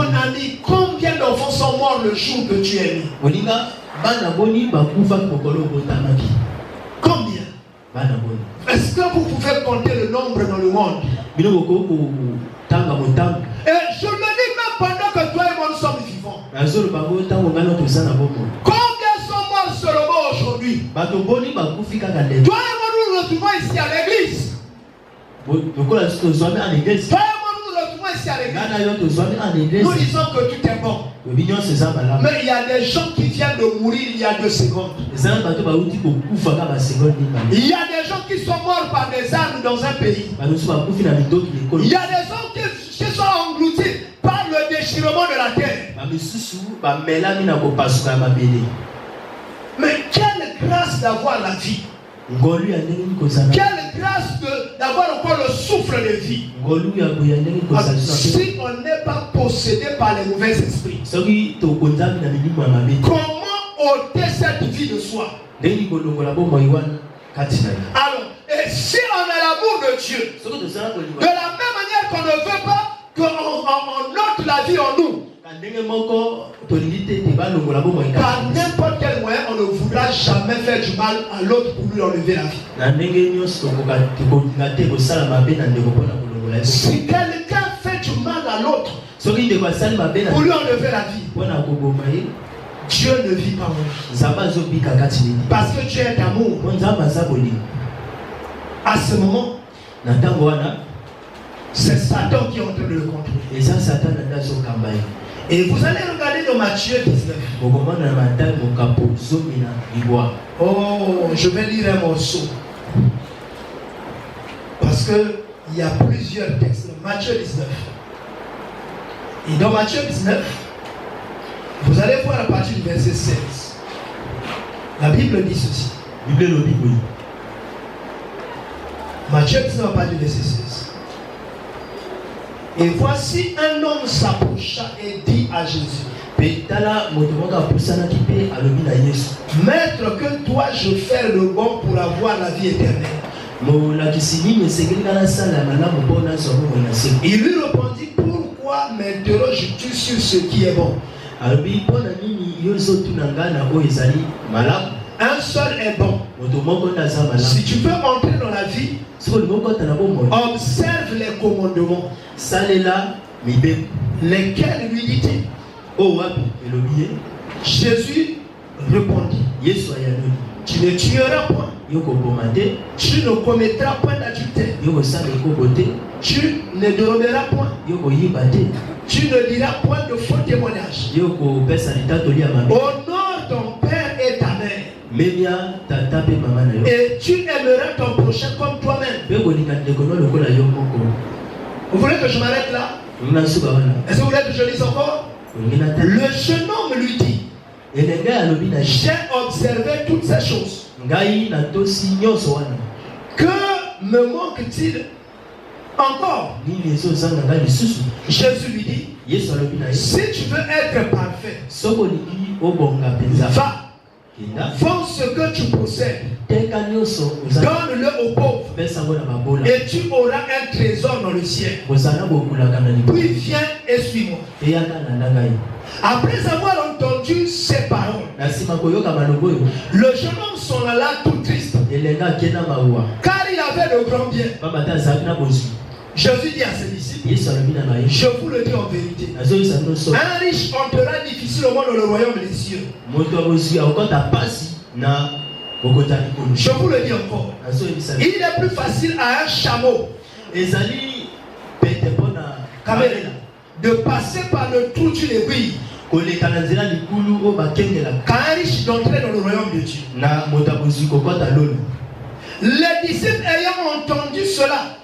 ami, combien d'enfants sont morts le jour que tu es né? Combien? Est-ce que vous pouvez compter le nombre dans le monde? Et je le dis même pendant que toi et moi nous sommes vivants. Combien sont morts seulement aujourd'hui? Toi et moi nous nous retrouvons ici à l'église. Toi et moi nous nous retrouvons ici à l'église. Nous disons que tout est bon. Mais il y a des gens qui viennent de mourir il y a 2 secondes. Il y a des gens qui sont morts par des armes dans un pays. Il y a des gens qui sont engloutis par le déchirement de la terre. Mais quelle grâce d'avoir la vie. Quelle grâce d'avoir encore le souffle de vie. Si on n'est pas possédé par les mauvais esprits, comment ôter cette vie de soi? Alors, et si on a l'amour de Dieu, de la même manière qu'on ne veut pas qu'on ôte la vie en nous, par n'importe quel moyen, on ne voudra jamais faire du mal à l'autre pour lui enlever la vie. Si quelqu'un fait du mal à l'autre pour lui enlever la vie, Dieu ne vit pas en lui. Parce que Dieu est amour. À ce moment, c'est Satan qui est en train de le contrôler. Et vous allez regarder dans Matthieu 19. Oh, je vais lire un morceau. Parce qu'il y a plusieurs textes. Matthieu 19. Et dans Matthieu 19, vous allez voir à partir du verset 16. La Bible dit ceci. Matthieu 19 à partir du verset 16. Et voici un homme s'approcha et dit à Jésus, Maître, que dois-je faire de bon pour avoir la vie éternelle? Il lui répondit, pourquoi m'interroges-tu sur ce qui est bon? Un seul est bon. Si tu veux entrer dans la vie, observe les commandements. Lesquels lui dit-il? Jésus répondit, tu ne tueras point, tu ne commettras point d'adultère, tu ne déroberas point, tu ne diras point de faux témoignages, honore ton père et ta mère, et tu aimeras ton prochain comme toi-même. Vous voulez que je m'arrête là? Est-ce que vous voulez que je lise encore? Le jeune homme lui dit, j'ai observé toutes ces choses. Que me manque-t-il encore? Jésus lui dit, si tu veux être parfait, va, vends ce que tu possèdes, donne-le aux pauvres, et tu auras un trésor dans le ciel. Puis viens et suis-moi. Après avoir entendu ces paroles, le jeune homme s'en alla tout triste, car il avait de grands biens. Jésus dit à ses disciples, je vous le dis en vérité, un riche entrera difficilement dans le royaume des cieux. Je vous le dis encore, il est plus facile à un chameau de passer par le trou d'une aiguille qu'un riche d'entrer dans le royaume de Dieu. Les disciples ayant entendu cela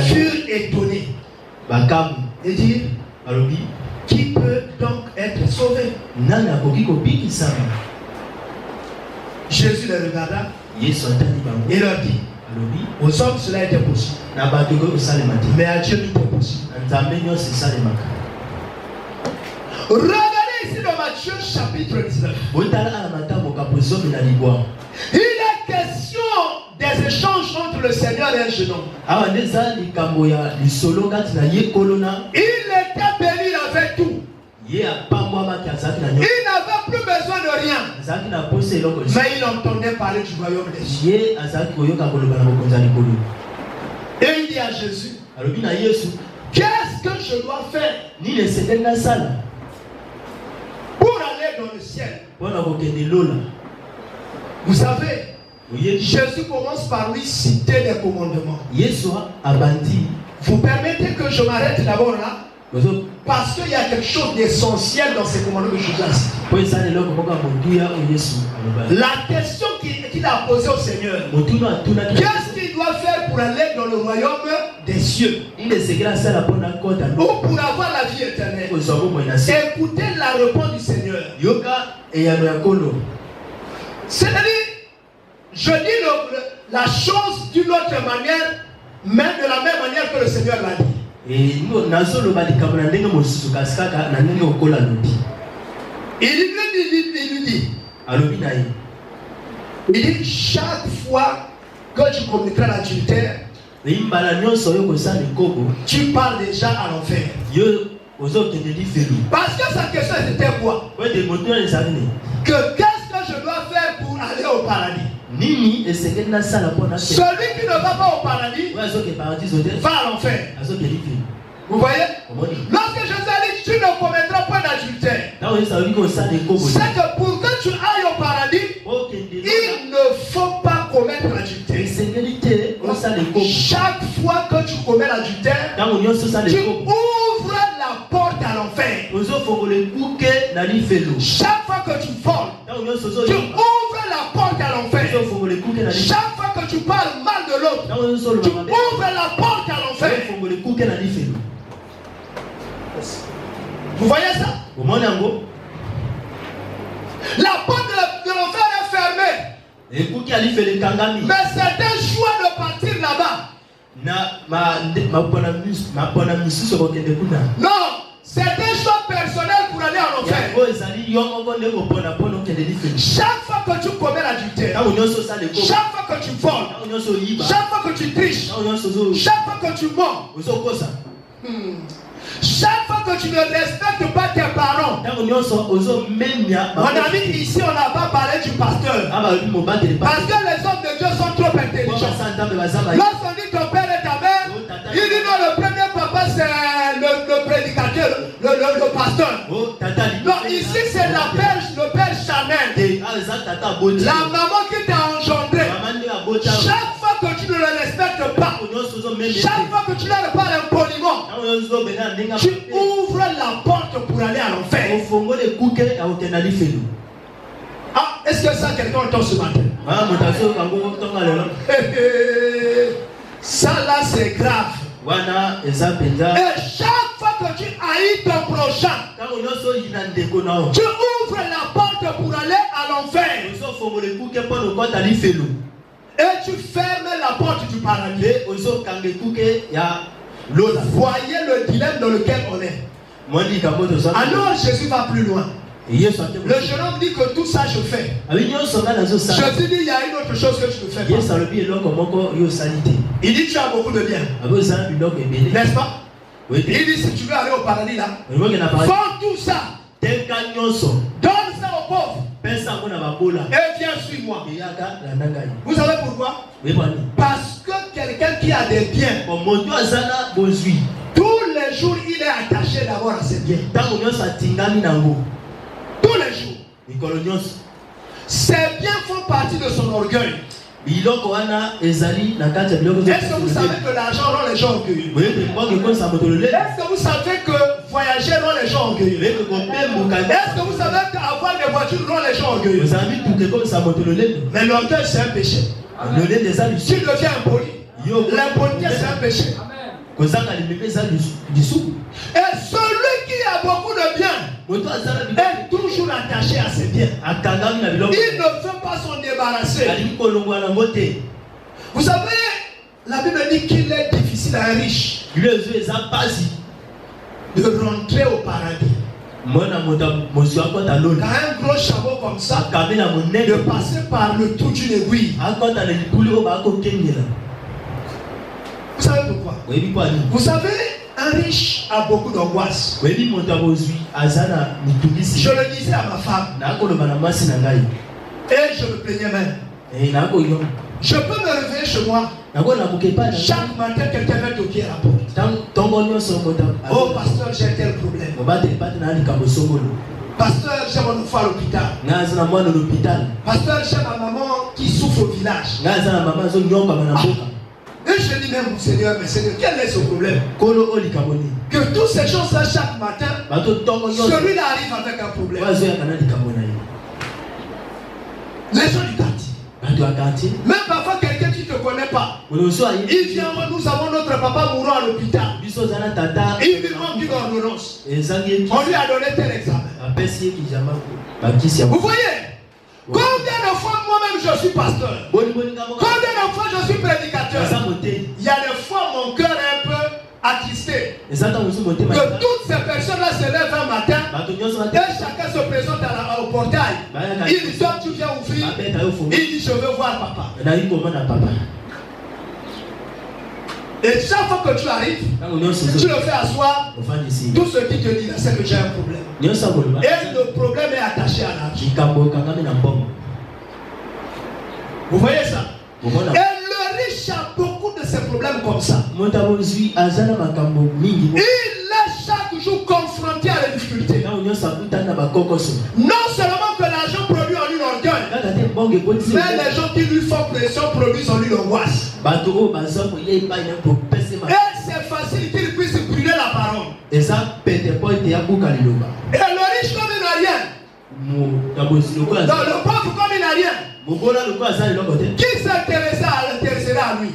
furent étonnés et dirent, qui peut donc être sauvés. Jésus les regarda et leur dit, aux hommes cela était possible, mais à Dieu tout est possible. Regardez ici dans Matthieu chapitre 19. Il est question des échanges entre le Seigneur et un jeune homme. Il était béni, il avait tout. Il n'avait plus besoin de rien. Mais il entendait parler du royaume des cieux. Et il dit à Jésus, qu'est-ce que je dois faire pour aller dans le ciel? Vous savez, Jésus commence par lui citer les commandements. Vous permettez que je m'arrête d'abord là? Parce qu'il y a quelque chose d'essentiel dans ces commandements que je vous ai cités. La question qu'il a posée au Seigneur, qu'est-ce qu'il doit faire pour aller dans le royaume des cieux ou pour avoir la vie éternelle? Écoutez la réponse du Seigneur. C'est-à-dire, je dis la chose d'une autre manière, mais de la même manière que le Seigneur l'a dit. Il dit chaque fois que tu commettras l'adultère, tu pars déjà à l'enfer. Parce que sa question c'était quoi? Que qu'est-ce que je dois faire pour aller au paradis? Celui qui ne va pas au paradis va à l'enfer. Vous voyez? Lorsque Jésus a dit tu ne commettras pas d'adultère, c'est que pour que tu ailles au paradis, il ne faut pas commettre l'adultère. Chaque fois que tu commets l'adultère, tu ouvres la porte à l'enfer. Chaque fois que tu voles, tu ouvres la porte à l'enfer. Chaque fois que tu parles mal de l'autre, tu ouvres la porte à l'enfer. Vous voyez ça? La porte de l'enfer est fermée. Mais c'est un choix de partir là-bas. Non, c'est un choix personnel pour aller en enfer. Chaque fois que tu commets l'adultère, chaque fois que tu voles, chaque fois que tu triches, chaque fois que tu mens, chaque fois que tu ne respectes pas tes parents. Mon ami, ici on n'a pas parlé du pasteur. Parce que les hommes de Dieu sont trop intelligents. Lorsqu'on dit ton père et ta mère, il dit non, le premier papa c'est le prédicateur, le pasteur. Non, ici c'est le père charnel. La maman qui t'a engendré. Chaque fois que tu ne le respectes pas, chaque fois que tu ne le parles impoliment, tu ouvres la porte pour aller à l'enfer. Ah, est-ce que ça quelqu'un entend ce matin? Ça là c'est grave. Et chaque fois que tu haïs ton prochain, tu ouvres la porte pour aller à l'enfer. Et tu fermes la porte du paradis. Voyez le dilemme dans lequel on est. Alors Jésus va plus loin. Le jeune homme dit que tout ça je fais. Jésus dit il y a une autre chose que tu ne fais pas. Il dit tu as beaucoup de biens. N'est-ce pas? Il dit si tu veux aller au paradis là, vends tout ça. Donne ça aux pauvres. Et viens suivre-moi. Vous savez pourquoi? Parce que quelqu'un qui a des biens, tous les jours il est attaché d'abord à ses biens. Tous les jours. Ses biens font partie de son orgueil. Est-ce que vous savez que l'argent rend les gens orgueilleux? Est-ce que vous savez que voyager rend les gens orgueilleux? Est-ce que vous savez qu'avoir des voitures rend les gens orgueilleux? Mais l'orgueil c'est un péché. Tu deviens impoli. L'impolité c'est un péché. Et celui qui a beaucoup de biens, est toujours attaché à ses biens. Il ne veut pas s'en débarrasser. Vous savez, la Bible dit qu'il est difficile à un riche de rentrer au paradis. Quand un gros chameau comme ça, de passer par le trou d'une aiguille. Vous savez pourquoi? Vous savez, un riche a beaucoup d'angoisse. Je le disais à ma femme. Et je me plaignais même. Je peux me réveiller chez moi. Chaque matin, quelqu'un va toquer à la porte. Oh, pasteur, j'ai tel problème. Pasteur, j'ai mon enfant à l'hôpital. Pasteur, j'ai ma maman qui souffre au village. Et je dis même, Seigneur, mais Seigneur, quel est ce problème? Que tous ces gens-là, chaque matin, celui-là arrive avec un problème. Les gens du quartier. Même parfois, quelqu'un qui ne te connaît pas, il vient, nous avons notre papa mourant à l'hôpital. Il lui manque une ordonnance. On lui a donné tel examen. Vous voyez? Combien de fois moi-même je suis pasteur? Combien de fois je suis prédicateur? Il y a des fois mon cœur est un peu attristé. Que toutes ces personnes-là se lèvent un matin et chacun se présente au portail. Il dit, toi tu viens ouvrir. Il dit, je veux voir papa. Et chaque fois que tu arrives, tu le fais asseoir. Tout ce qui te dit, c'est que j'ai un problème. Et le problème est attaché à l'argent. Vous voyez ça? Et le riche a beaucoup de ces problèmes comme ça. Il est chaque jour confronté à la difficulté. Non seulement que l'argent produit en lui l'orgueil, mais les gens qui lui font pression produisent en lui l'angoisse. Et c'est facile qu'il puisse brûler la parole. Et le riche comme il n'a rien. Dans le pauvre comme il n'a rien. Qui s'intéressera à lui?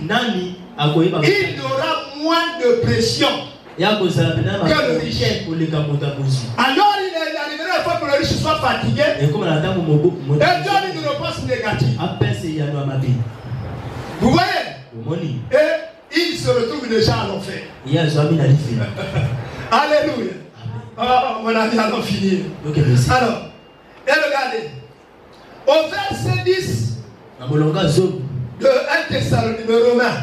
Il aura moins de pression que le riche. Alors il arrivera une fois que le riche soit fatigué et donne une réponse négative. Vous voyez? Et il se retrouve déjà à l'enfer. Alléluia. Oh, mon ami, allons finir. Alors, et regardez. Au verset 10 de 1 Thessaloniciens de Romains.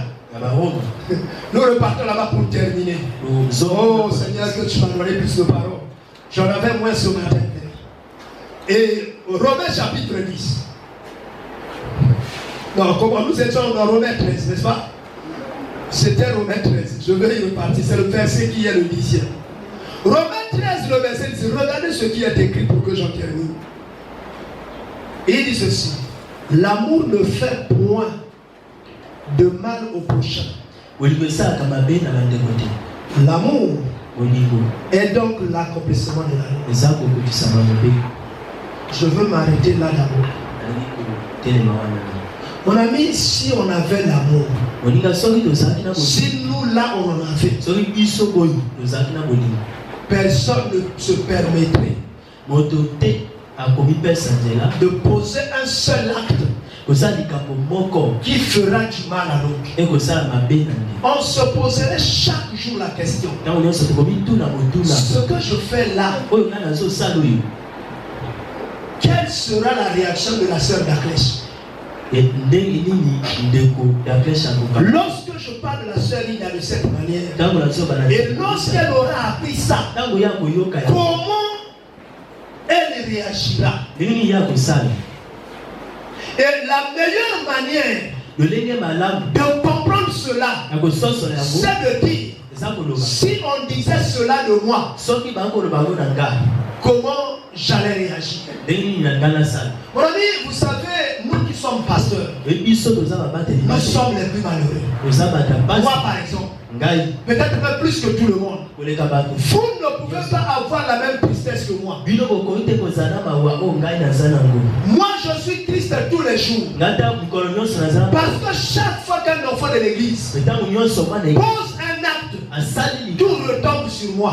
Nous repartons là-bas pour terminer. Oh Seigneur, que tu m'as donné plus de paroles. J'en avais moins ce matin. Et Romains chapitre 10. Non, comment nous étions dans Romains 13, n'est-ce pas? C'était Romains 13. Je vais y repartir. C'est le verset qui est le 10e. Romains 13, le verset 10. Regardez ce qui est écrit pour que j'en termine. Il dit ceci. L'amour ne fait point de mal au prochain. L'amour est donc l'accomplissement de la loi. Je veux m'arrêter là d'abord. Mon ami, si on avait l'amour, si nous là on en avait, personne ne se permettrait de poser un seul acte qui fera du mal à l'autre. On se poserait chaque jour la question. Ce que je fais là, quelle sera la réaction de la sœur Daclèche? Lorsque je parle de la sœur Lina de cette manière, et lorsqu'elle aura appris ça, comment elle réagira? Et la meilleure manière de comprendre cela, c'est de dire, si on disait cela de moi, comment j'allais réagir? Mon ami, vous savez, nous qui sommes pasteurs, nous sommes les plus malheureux. Moi par exemple, peut-être même plus que tout le monde. Vous ne pouvez pas avoir la même tristesse que moi. Moi je suis triste tous les jours. Parce que chaque fois qu'un enfant de l'église pose un acte, tout retombe sur moi.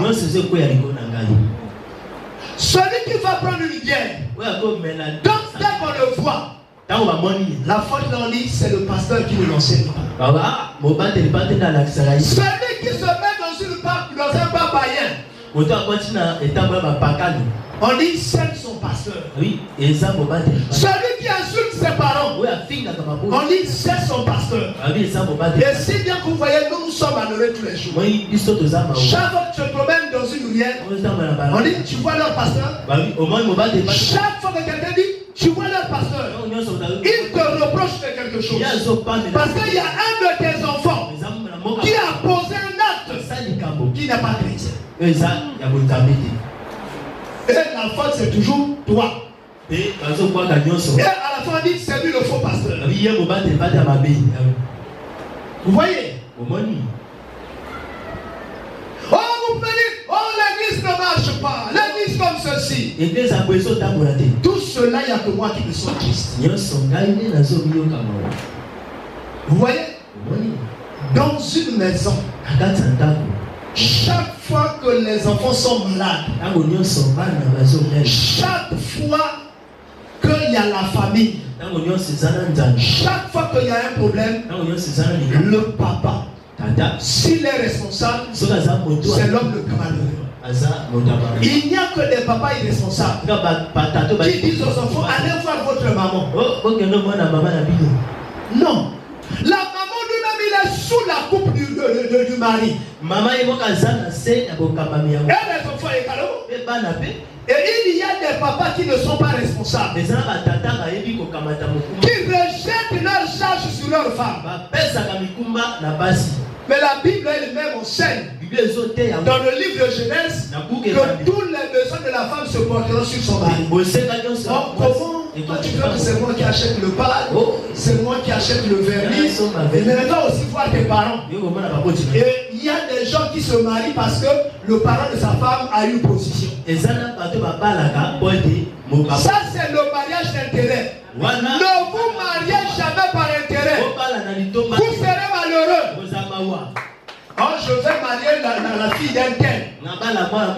Ce Celui qui va prendre une bière, donc dès qu'on le voit, la faute l'on dit, c'est le pasteur qui ne l'enseigne pas. Celui qui se met dans un bar païen, on dit c'est son pasteur. Oui. Celui qui insulte ses parents, on dit c'est son pasteur. Et si bien que vous voyez, nous sommes malheureux tous les jours. Chaque fois que tu te promènes dans une ruelle, on dit tu vois leur pasteur. Chaque fois que quelqu'un dit tu vois leur pasteur, il te reproche de quelque chose. Parce qu'il y a un de tes enfants qui a posé un acte qui n'est pas chrétien. Et la faute c'est toujours toi. Et à la fin on dit c'est lui le faux pasteur. Vous voyez? Oh vous me dites, oh l'église ne marche pas, l'église comme ceci. Tout cela, il n'y a que moi qui me sens triste. Vous voyez? Dans une maison, chaque fois que les enfants sont malades, chaque fois qu'il y a la famille, chaque fois qu'il y a un problème, le papa, s'il est responsable, c'est l'homme le plus malheureux. Il n'y a que des papas irresponsables qui disent aux enfants allez voir votre maman. Non. La maman lui-même, il est sous la coupe du mari. Et les enfants et il y a des papas qui ne sont pas responsables, qui rejettent leur charge sur leur femme. Mais la Bible elle-même enseigne dans le livre de Genèse que tous les besoins de la femme se porteront sur son mari. Comment tu veux que c'est moi qui achète le pain, c'est moi qui achète le vernis, mais maintenant aussi voir tes parents. Et il y a des gens qui se marient parce que le parent de sa femme a une position. Ça c'est le mariage d'intérêt. Ne vous mariez jamais par intérêt. Vous serez malheureux. Oh, je vais marier la fille d'un tel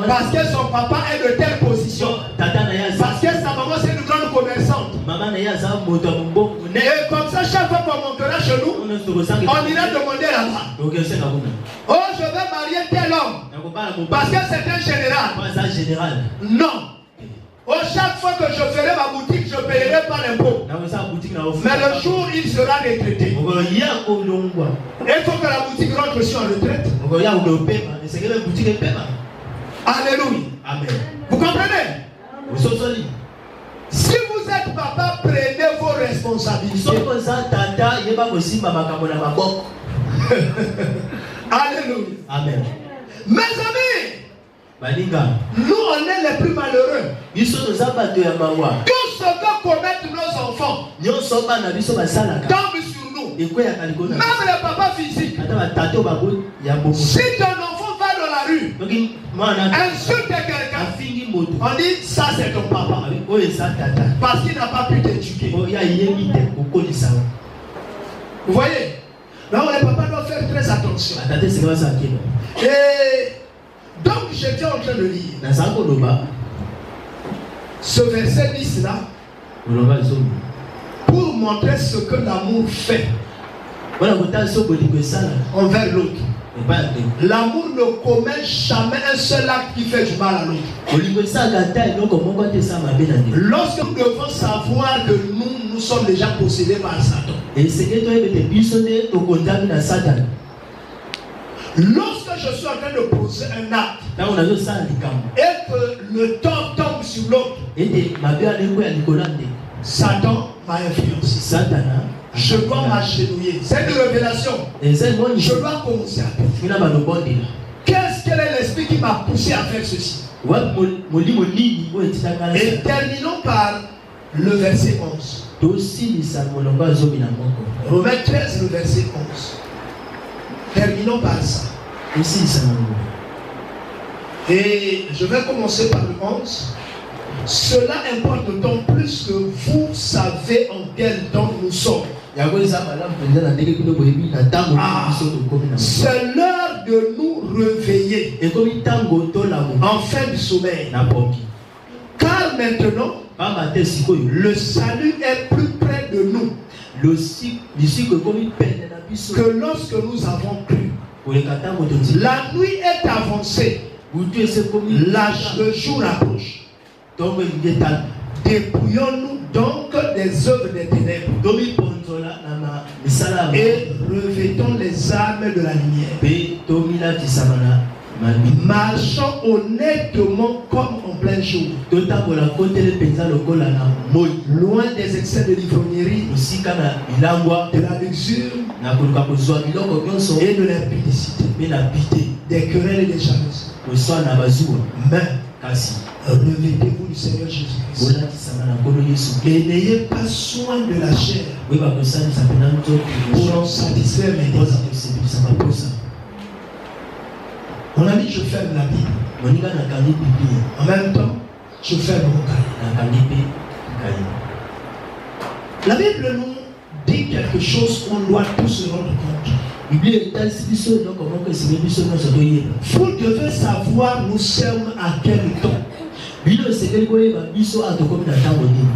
parce que son papa est de telle position, parce que sa maman c'est une grande commerçante. Et comme ça, chaque fois qu'on montera chez nous, on ira demander là-bas. Oh, je vais marier tel homme parce que c'est un général. Non. Oh, chaque fois que je ferai ma boutique, je ne paierai pas l'impôt. Mais le jour où il sera retraité, il faut que la boutique rentre aussi en retraite. Alléluia. Amen. Vous comprenez? Si vous êtes papa, prenez vos responsabilités. Alléluia. Amen. Mes amis, nous on est les plus malheureux. Tout ce que commettent nos enfants tombe sur nous. Même les papas physiques. Si ton enfant va dans la rue, insulte quelqu'un, on dit ça c'est ton papa. Parce qu'il n'a pas pu t'éduquer. Vous voyez? Donc les papas doivent faire très attention. Et donc j'étais en train de lire ce verset 10 là pour montrer ce que l'amour fait envers l'autre. L'amour ne commet jamais un seul acte qui fait du mal à l'autre. Lorsque nous devons savoir que nous sommes déjà possédés par Satan. Lorsque je suis en train de poser un acte et que le temps tombe sur l'autre, Satan m'a influencé. Je dois m'agenouiller. C'est une révélation. Je dois commencer à prier. Quel est l'esprit qui m'a poussé à faire ceci? Et terminons par le verset 11. Romains 13, le verset 11. Terminons par ça. Et je vais commencer par le 11. Cela importe d'autant plus que vous savez en quel temps nous sommes. C'est l'heure de nous réveiller en fin du sommeil. maintenant, le salut est plus près de nous que lorsque nous avons cru. La nuit est avancée, le jour approche. Dépouillons-nous donc des œuvres des ténèbres et revêtons les armes de la lumière. Marchons honnêtement comme en plein jour, loin des excès de l'ivrognerie, de la luxure et de l'impudicité, des querelles et des jalousies. Mais revêtez-vous du Seigneur Jésus-Christ et n'ayez pas soin de la chair pour en satisfaire mes désirs. Mon ami, je ferme la Bible. En même temps, je ferme mon cahier. La Bible nous dit quelque chose qu'on doit tous se rendre compte. Vous devez savoir nous sommes à quel temps.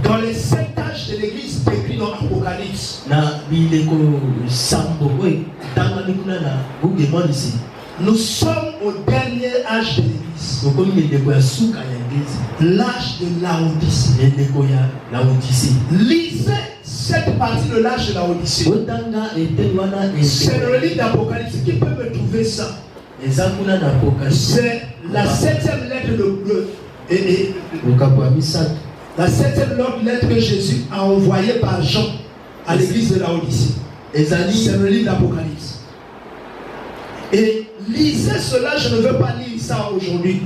Dans les 7 âges de l'église décrits dans l'Apocalypse, nous sommes au dernier âge de l'église, l'âge de Laodicée. Lisez cette partie de l'âge de Laodicée. C'est le livre d'Apocalypse. Qui peut me trouver ça? C'est la 7e lettre de la 7e lettre que Jésus a envoyée par Jean à l'église de Laodicée. C'est le livre d'Apocalypse. Et lisez cela, je ne veux pas lire ça aujourd'hui.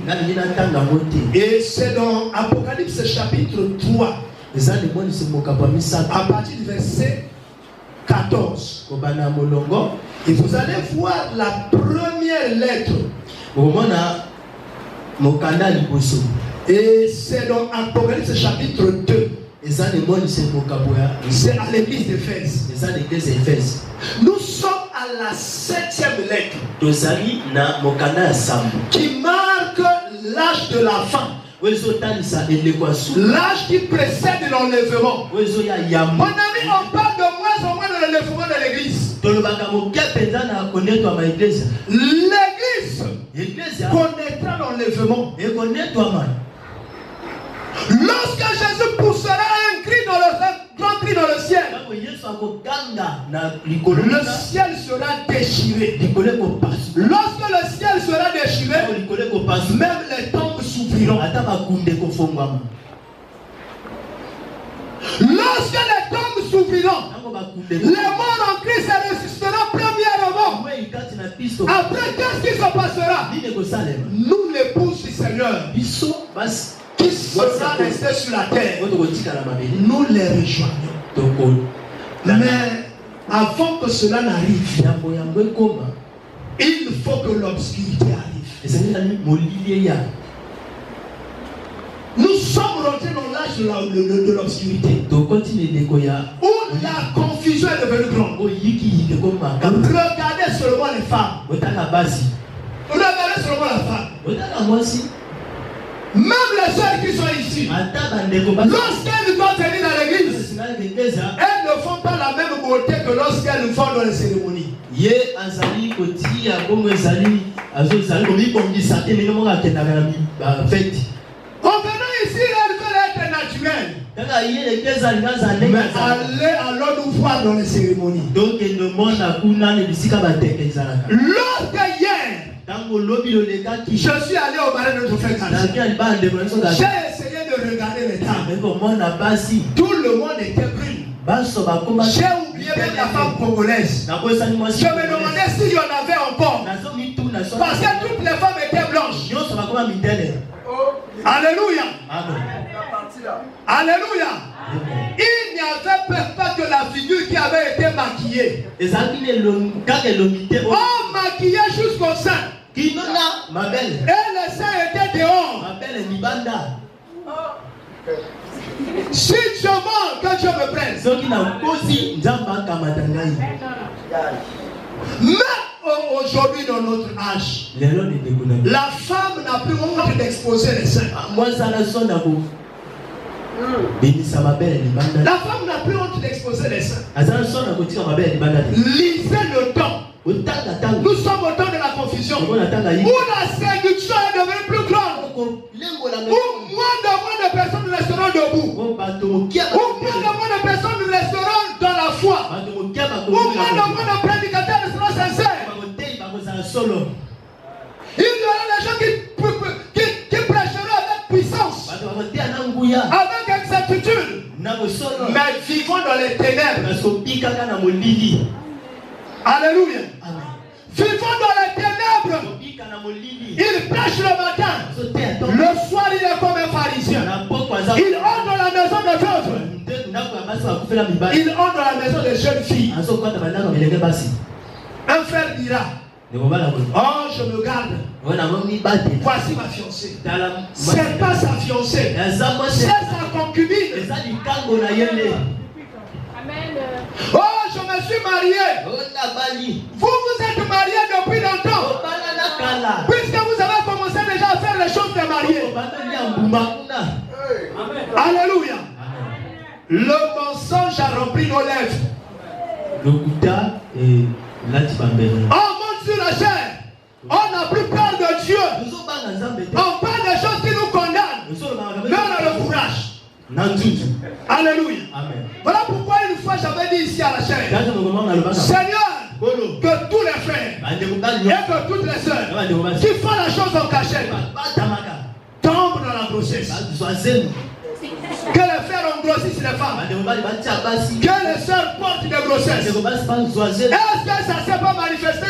Et c'est dans Apocalypse chapitre 3, à partir du verset 14. Et vous allez voir la première lettre. Et c'est dans Apocalypse chapitre 2. C'est à l'église d'Éphèse. Nous sommes à la 7e lettre qui marque l'âge de la fin. L'âge qui précède l'enlèvement. Mon ami, on parle de moins en moins de l'enlèvement de l'église. L'église connaîtra l'enlèvement. Lorsque Jésus poussera un cri dans le grand cri dans le ciel, le ciel sera déchiré. Lorsque le ciel sera déchiré, même les tombes s'ouvriront. Lorsque les tombes s'ouvriront, les morts en Christ ressusciteront premièrement. Après, qu'est-ce qui se passera? Nous, l'épouse du Seigneur, qui sera resté sur la terre, nous les rejoignons. Mais avant que cela n'arrive, il faut que l'obscurité arrive. Nous sommes rentrés dans l'âge de l'obscurité, où la confusion est devenue grande. Regardez seulement les femmes. Regardez seulement la femme. Même les sœurs qui sont ici, lorsqu'elles vont venir dans l'église, elles ne font pas la même beauté que lorsqu'elles vont dans les cérémonies. En venant ici, elles veulent être naturelles. Mais allez alors nous voir dans les cérémonies. Lorsque hier, je suis allé au mariage de notre frère Kachi, j'ai essayé de regarder les dames. Tout le monde était brune. J'ai oublié même la femme congolaise. Je me demandais s'il y en avait encore. Parce que toutes les femmes étaient blanches. Alléluia. Alléluia. Il n'y avait pas que la figure qui avait été maquillée. On maquillait jusqu'au sein. Et le sein était dehors. Si je mens, que Dieu me prenne. Mais aujourd'hui, dans notre âge, la femme n'a plus honte d'exposer les seins. La femme n'a plus honte d'exposer les seins. Lisez le temps. Nous sommes au temps de la confusion. Où la séduction est devenue plus grande. Où moins de personnes resteront debout. Où moins de personnes resteront dans la foi. Où moins de prédicateurs resteront sincères. Il y aura des gens qui prêcheront avec puissance, avec exactitude. Mais vivons dans les ténèbres. Alléluia. Vivons dans les ténèbres. Il prêche le matin. Le soir, il est comme un pharisien. Il entre dans la maison de veuves. Il entre dans la maison des jeunes filles. Un frère dira: oh, je me garde. Voici ma fiancée. C'est pas sa fiancée, c'est sa concubine. Oh, je me suis marié. Vous êtes marié depuis longtemps. Puisque vous avez commencé déjà à faire les choses de mariés. Alléluia. Le mensonge a rempli nos lèvres. On monte sur la chair. On n'a plus peur de Dieu. On parle des choses qui nous condamnent. Mais on a le courage. Alléluia. Amen. Voilà pourquoi une fois j'avais dit ici à la chair: Seigneur, que tous les frères et que toutes les sœurs qui font la chose en cachette tombent dans la grossesse. Que les frères engrossissent les femmes. Que les sœurs portent des grossesses. Est-ce que ça ne s'est pas manifesté?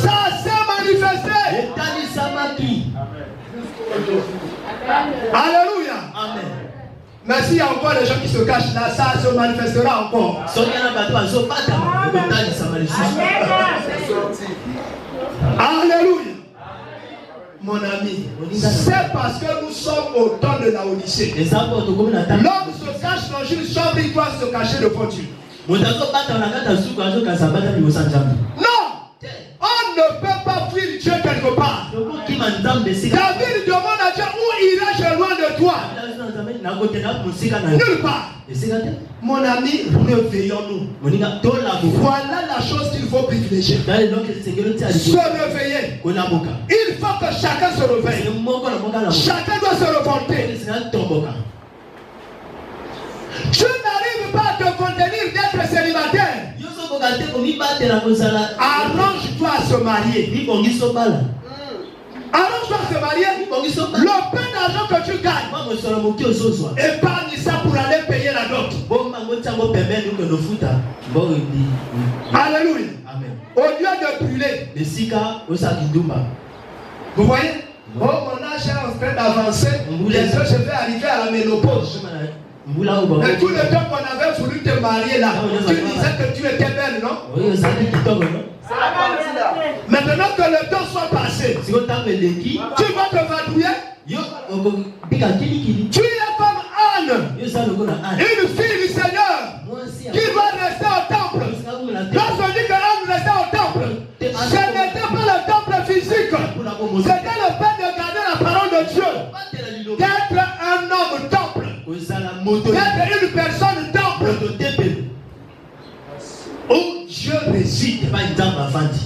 Ça s'est manifesté. Alléluia. Amen. Mais s'il y a encore des gens qui se cachent là, ça se manifestera encore. Alléluia. Mon ami, c'est parce que nous sommes au temps de la Odyssée. L'homme se cache dans une chambre, il doit se cacher devant Dieu. Non, on ne peut pas fuir Dieu quelque part. David demande à Dieu: où irai-je loin de toi? Nulle part. Mon ami, réveillons-nous. Voilà la chose qu'il faut privilégier. Se réveiller. Il faut que chacun se réveille. Chacun doit se révolter. Tu n'arrives pas à te contenir d'être célibataire. Arrange-toi à se marier. Arrange-toi à se marier. Le peu d'argent que tu gagnes, épargne ça pour aller payer la dot. Alléluia. Au lieu de brûler. Vous voyez? Oh, mon âge est en train d'avancer. Bientôt je vais arriver à la ménopause. Et tout le temps qu'on avait voulu te marier là, tu disais que tu étais belle, non? Maintenant que le temps soit passé, tu vas te vadrouiller. Tu es comme Anne, une fille du Seigneur qui va rester au temple. Lorsqu'on dit que Anne restait au temple, ce n'était pas le temple physique, c'était le fait de garder la parole de Dieu, d'être un homme temple, d'être une personne temple où Dieu réside.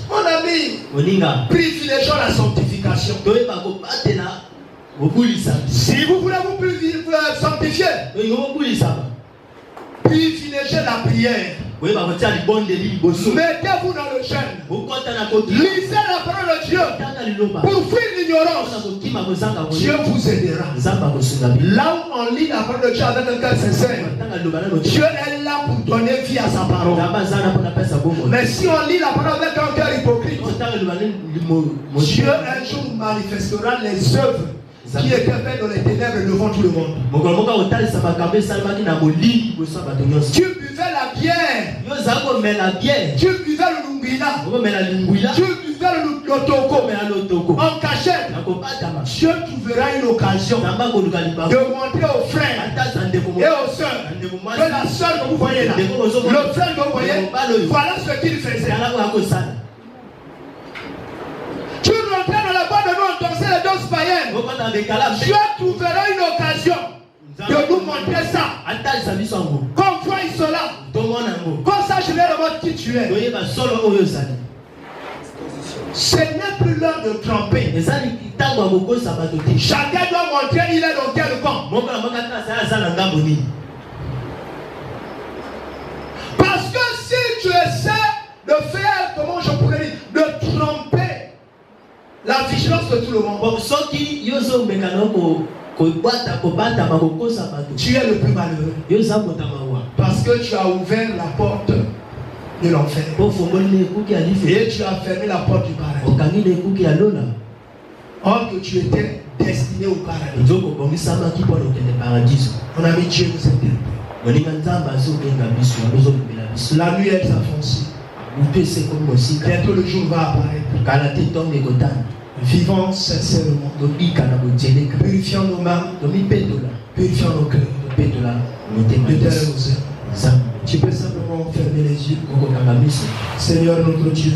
Mon ami, privilégions la sanctification. Si vous voulez vous sanctifier, privilégiez la prière. Mettez-vous dans le jeûne. Lisez la parole de Dieu pour fuir l'ignorance. Dieu vous aidera. Là où on lit la parole de Dieu avec un cœur sincère, Dieu est là pour donner vie à sa parole. Mais si on lit la parole avec un cœur hypocrite, Dieu un jour manifestera les œuvres qui était fait dans les ténèbres devant tout le monde. Tu buvais la bière. Tu buvais le lungila. Tu buvais le lotoko. En cachette. Dieu trouvera une occasion de montrer aux frères et aux sœurs que la sœur que vous voyez là, le frère que vous voyez, voilà ce qu'il faisait. Tu rentrais dans la boîte de nuit, on dansait les danses païennes. Dieu trouvera une occasion de nous montrer ça. Qu'on voit cela. Qu'on sache réellement qui tu es. Ce n'est plus l'heure de tromper. Chacun doit montrer il est dans quel camp. Parce que si tu essaies de faire, comment je pourrais dire, de tromper la vigilance de tout le monde, tu es le plus malheureux. Parce que tu as ouvert la porte de l'enfer. Et tu as fermé la porte du paradis. Or que tu étais destiné au paradis. Mon ami, Dieu nous aide. La nuit est avancée. Bientôt le jour va apparaître. Vivons sincèrement. Purifions nos mains. Purifions nos cœurs. Tu peux simplement fermer les yeux. Seigneur notre Dieu.